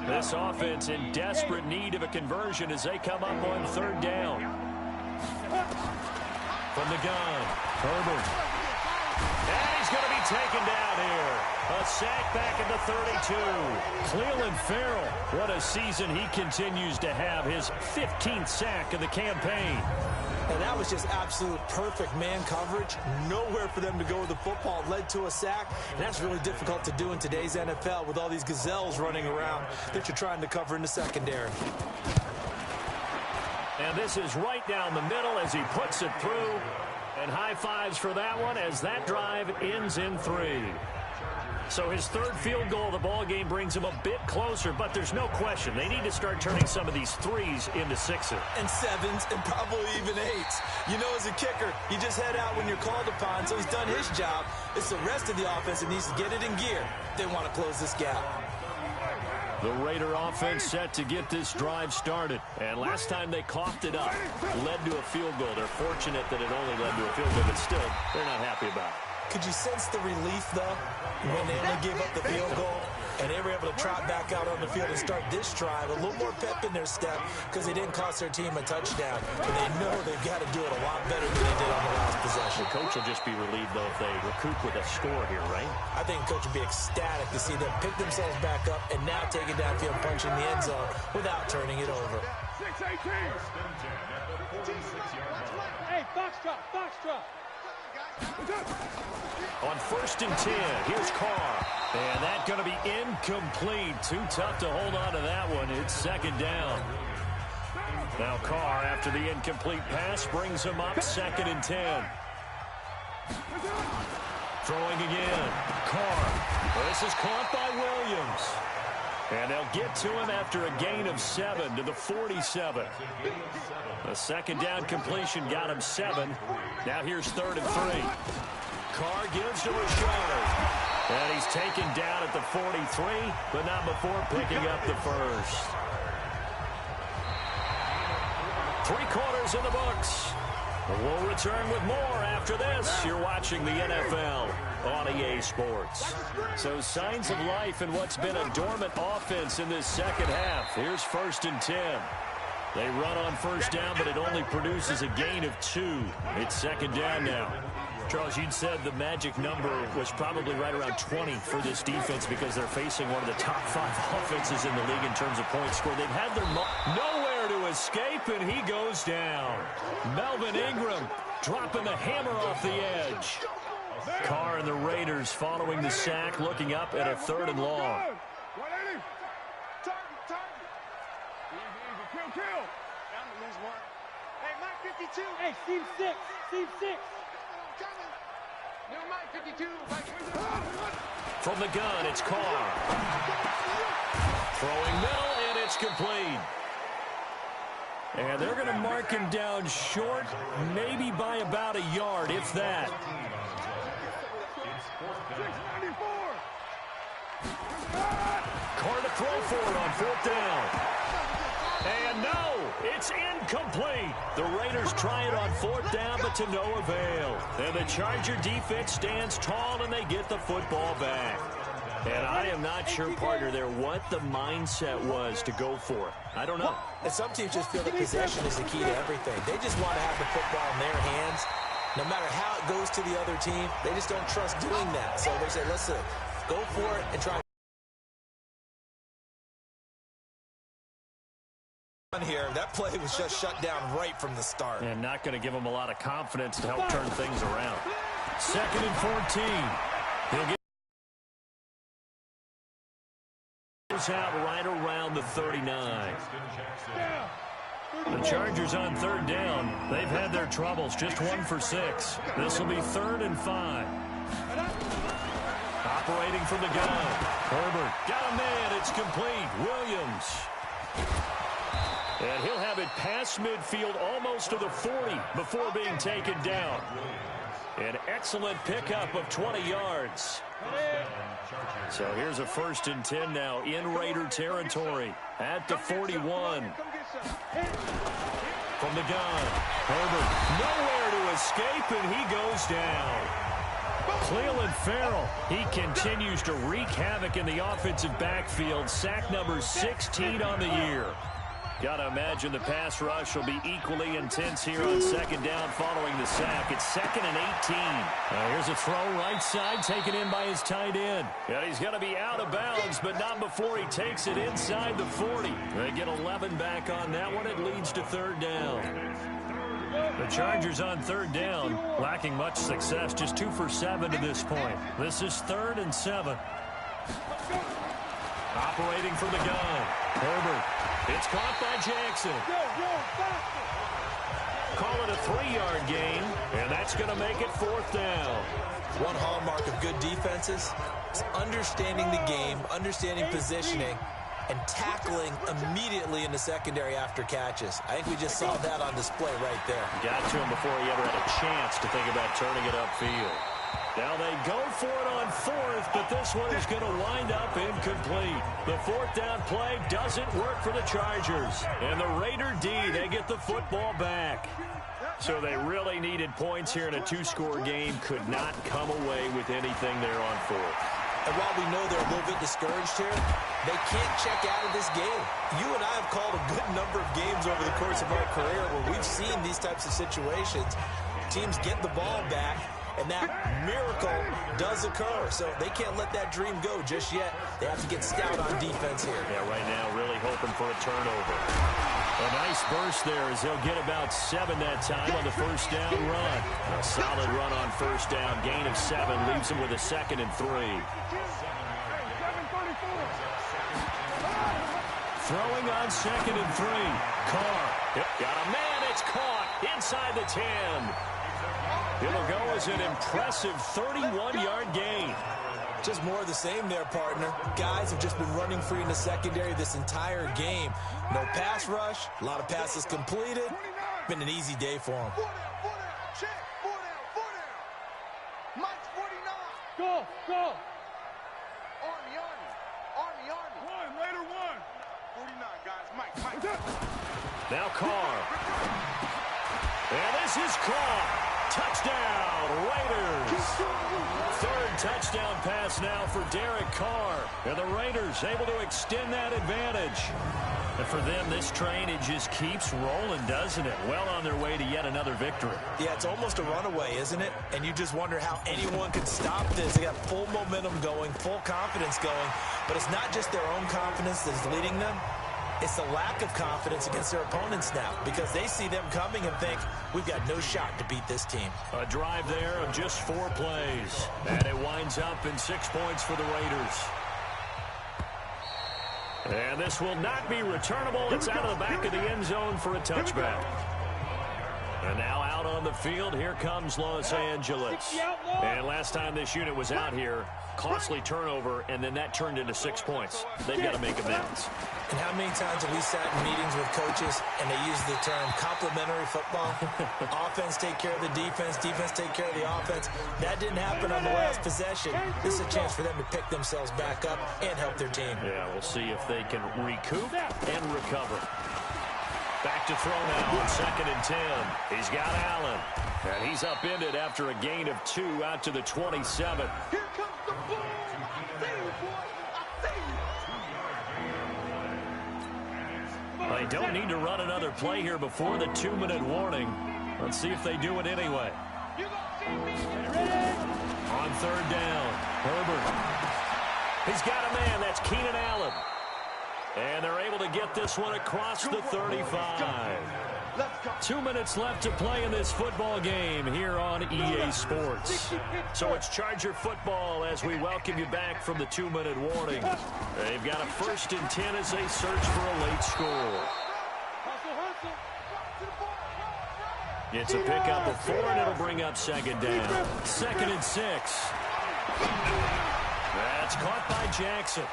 Speaker 2: This offense in desperate need of a conversion as they come up on 3rd down. From the gun, Herbert. And he's going to be taken down here. A sack back at the 32. Cleveland Farrell, what a season he continues to have. His 15th sack of the campaign.
Speaker 1: And that was just absolute perfect man coverage. Nowhere for them to go with the football. Led to a sack. And that's really difficult to do in today's NFL with all these gazelles running around that you're trying to cover in the secondary.
Speaker 2: And this is right down the middle as he puts it through. And high fives for that one as that drive ends in 3. So his 3rd field goal of the ball game brings him a bit closer, but there's no question they need to start turning some of these 3s into 6s.
Speaker 1: And 7s and probably even 8s. You know, as a kicker, you just head out when you're called upon, so he's done his job. It's the rest of the offense that needs to get it in gear. They want to close this gap.
Speaker 2: The Raider offense set to get this drive started. And last time they coughed it up, led to a field goal. They're fortunate that it only led to a field goal, but still, they're not happy about it.
Speaker 1: Could you sense the relief, though, when they only gave up the field goal and they were able to trot back out on the field and start this drive? A little more pep in their step because they didn't cost their team a touchdown. But they know they've got to do it a lot better than they did on the last possession.
Speaker 2: The coach will just be relieved, though, if they recoup with a score here, right?
Speaker 1: I think the coach would be ecstatic to see them pick themselves back up and now take it downfield, punching the end zone without turning it over.
Speaker 3: 6-18. Hey, Foxtrot.
Speaker 2: On 1st and 10, here's Carr. And that's going to be incomplete. Too tough to hold on to that one. It's 2nd down. Now Carr, after the incomplete pass, brings him up 2nd and 10. Throwing again. Carr. This is caught by Williams. And they'll get to him after a gain of 7 to the 47. The second down completion got him 7. Now here's 3rd and 3. Carr gives to Rashard. And he's taken down at the 43, but not before picking up the first. 3 quarters in the books. We'll return with more after this. You're watching the NFL on EA Sports. So signs of life in what's been a dormant offense in this second half. Here's 1st and 10. They run on first down, but it only produces a gain of 2. It's second down now. Charles, you'd said the magic number was probably right around 20 for this defense because they're facing one of the top 5 offenses in the league in terms of points scored. They've had their nowhere to escape, and he goes down. Melvin Ingram dropping the hammer off the edge. Carr and the Raiders following the sack, looking up at a 3rd and long.
Speaker 3: Hey, Steve 6. Steve 6.
Speaker 2: From the gun, it's Carr. Throwing middle, and it's complete. And they're going to mark him down short, maybe by about a yard, if that. Carr to throw for it on 4th down. And no, it's incomplete. The Raiders try it on 4th down, but to no avail. And the Charger defense stands tall, and they get the football back. And I am not sure, partner, there what the mindset was to go for it. I don't know.
Speaker 1: And some teams just feel that possession is the key to everything. They just want to have the football in their hands. No matter how it goes to the other team, they just don't trust doing that. So they say, listen, go for it and try here. That play was just shut down right from the start.
Speaker 2: And not going to give them a lot of confidence to help turn things around. 2nd and 14. He'll get out right around the 39. The Chargers on 3rd down. They've had their troubles. Just 1 for 6. This will be 3rd and 5. Operating from the gun. Herbert got a man. It's complete. Williams. And he'll have it past midfield almost to the 40 before being taken down. An excellent pickup of 20 yards. So here's a 1st and 10 now in Raider territory at the 41. From the gun, Herbert nowhere to escape, and he goes down. Cleveland Farrell, he continues to wreak havoc in the offensive backfield. Sack number 16 on the year. Got to imagine the pass rush will be equally intense here on 2nd down following the sack. It's 2nd and 18. Here's a throw right side taken in by his tight end. And he's going to be out of bounds, but not before he takes it inside the 40. They get 11 back on that one. It leads to 3rd down. The Chargers on 3rd down, lacking much success, just 2 for 7 to this point. This is 3rd and 7. Operating from the gun, Herbert. It's caught by Jackson. Call it a 3-yard gain, and that's going to make it 4th down.
Speaker 1: One hallmark of good defenses is understanding the game, understanding positioning, and tackling immediately in the secondary after catches. I think we just saw that on display right there.
Speaker 2: Got to him before he ever had a chance to think about turning it upfield. Now they go for it on 4th, but this one is going to wind up incomplete. The 4th down play doesn't work for the Chargers. And the Raider D, they get the football back. So they really needed points here in a 2-score game. Could not come away with anything there on 4th.
Speaker 1: And while we know they're a little bit discouraged here, they can't check out of this game. You and I have called a good number of games over the course of our career where we've seen these types of situations. Teams get the ball back, and that miracle does occur. So they can't let that dream go just yet. They have to get stout on defense here.
Speaker 2: Yeah, right now really hoping for a turnover. A nice burst there as they'll get about 7 that time on the 1st down run. A solid run on 1st down. Gain of 7 leaves them with a 2nd and 3. Throwing on 2nd and 3. Carr. Yep, got a man. It's caught inside the 10. It'll go as an impressive 31-yard gain.
Speaker 1: Just more of the same there, partner. Guys have just been running free in the secondary this entire game. No pass rush, a lot of passes completed. Been an easy day for them.
Speaker 7: 4 down, check, 4 down. Mike's 49.
Speaker 3: Go.
Speaker 7: Army.
Speaker 3: One, later one.
Speaker 7: 49, guys. Mike.
Speaker 2: Now Carr. And this is caught. Touchdown, Raiders. Third touchdown pass now for Derek Carr. And the Raiders able to extend that advantage. And for them, this train, it just keeps rolling, doesn't it? Well on their way to yet another victory.
Speaker 1: Yeah, it's almost a runaway, isn't it? And you just wonder how anyone can stop this. They got full momentum going, full confidence going. But it's not just their own confidence that's leading them. It's the lack of confidence against their opponents now because they see them coming and think, we've got no shot to beat this team.
Speaker 2: A drive there of just 4 plays. And it winds up in 6 points for the Raiders. And this will not be returnable. It's out of the back of the end zone for a touchback. And now out on the field, here comes Los Angeles. And last time this unit was out here, costly turnover, and then that turned into 6 points. They've got to make amends.
Speaker 1: And how many times have we sat in meetings with coaches and they use the term complementary football? Offense take care of the defense take care of the offense. That didn't happen on the last possession. This is a chance for them to pick themselves back up and help their team.
Speaker 2: Yeah, we'll see if they can recoup and recover. Back to throw now on 2nd and 10. He's got Allen. And he's upended after a gain of 2 out to the 27.
Speaker 7: Here comes the ball. I see you, boy.
Speaker 2: They don't need to run another play here before the 2-minute warning. Let's see if they do it anyway. On 3rd down, Herbert. He's got a man. That's Keenan Allen. And they're able to get this one across the 35. 2 minutes left to play in this football game here on EA Sports. So it's Charger football as we welcome you back from the 2-minute warning. They've got a 1st and 10 as they search for a late score. It's a pickup of 4, and it'll bring up 2nd down. 2nd and 6. That's caught by Jackson.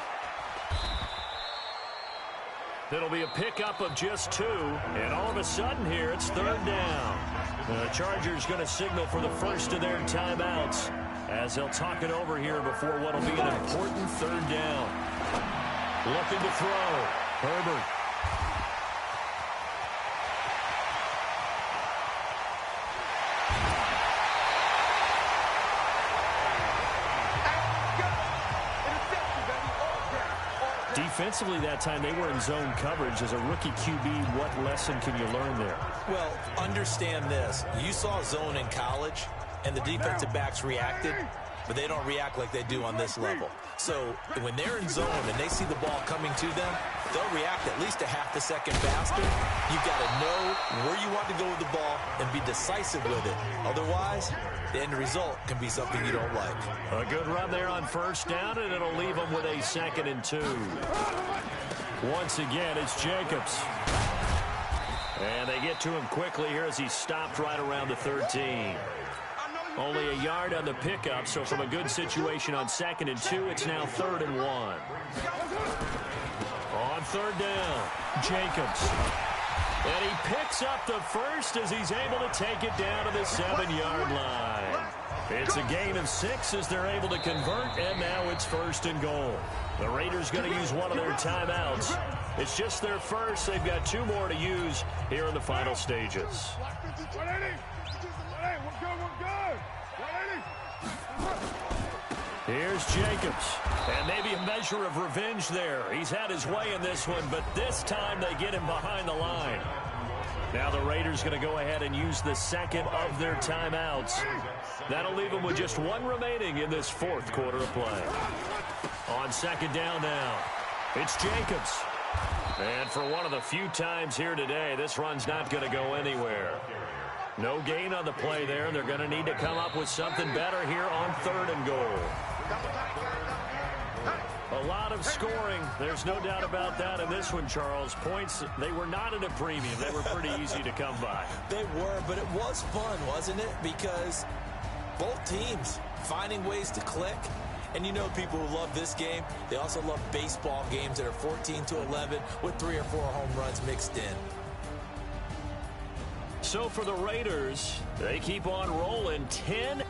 Speaker 2: It'll be a pickup of just 2, and all of a sudden here, it's 3rd down. The Chargers going to signal for the first of their timeouts as they'll talk it over here before what will be an important 3rd down. Looking to throw. Herbert. Defensively that time, they were in zone coverage. As a rookie QB, what lesson can you learn there?
Speaker 1: Well, understand this. You saw zone in college, and the defensive backs reacted, but they don't react like they do on this level. So when they're in zone and they see the ball coming to them, they'll react at least a half a second faster. You've got to know where you want to go with the ball and be decisive with it. Otherwise, the end result can be something you don't like.
Speaker 2: A good run there on 1st down, and it'll leave them with a 2nd and 2. Once again, it's Jacobs. And they get to him quickly here as he stopped right around the 13. Only a yard on the pickup, so from a good situation on 2nd and 2, it's now 3rd and 1. On 3rd down, Jacobs. And he picks up the first as he's able to take it down to the 7-yard line. It's a gain of 6 as they're able to convert, and now it's 1st and goal. The Raiders going to use one of their timeouts. It's just their first. They've got 2 more to use here in the final stages. Here's Jacobs, and maybe a measure of revenge there. He's had his way in this one, but this time they get him behind the line. Now the Raiders going to go ahead and use the 2nd of their timeouts. That'll leave them with just 1 remaining in this 4th quarter of play. On 2nd down now, it's Jacobs. And for one of the few times here today, this run's not going to go anywhere. No gain on the play there, and they're going to need to come up with something better here on 3rd and goal. A lot of scoring. There's no doubt about that in this one, Charles. Points, they were not at a premium. They were pretty easy to come by.
Speaker 1: They were, but it was fun, wasn't it? Because both teams finding ways to click. And you know people who love this game, they also love baseball games that are 14-11 with 3 or 4 home runs mixed in.
Speaker 2: So for the Raiders, they keep on rolling 10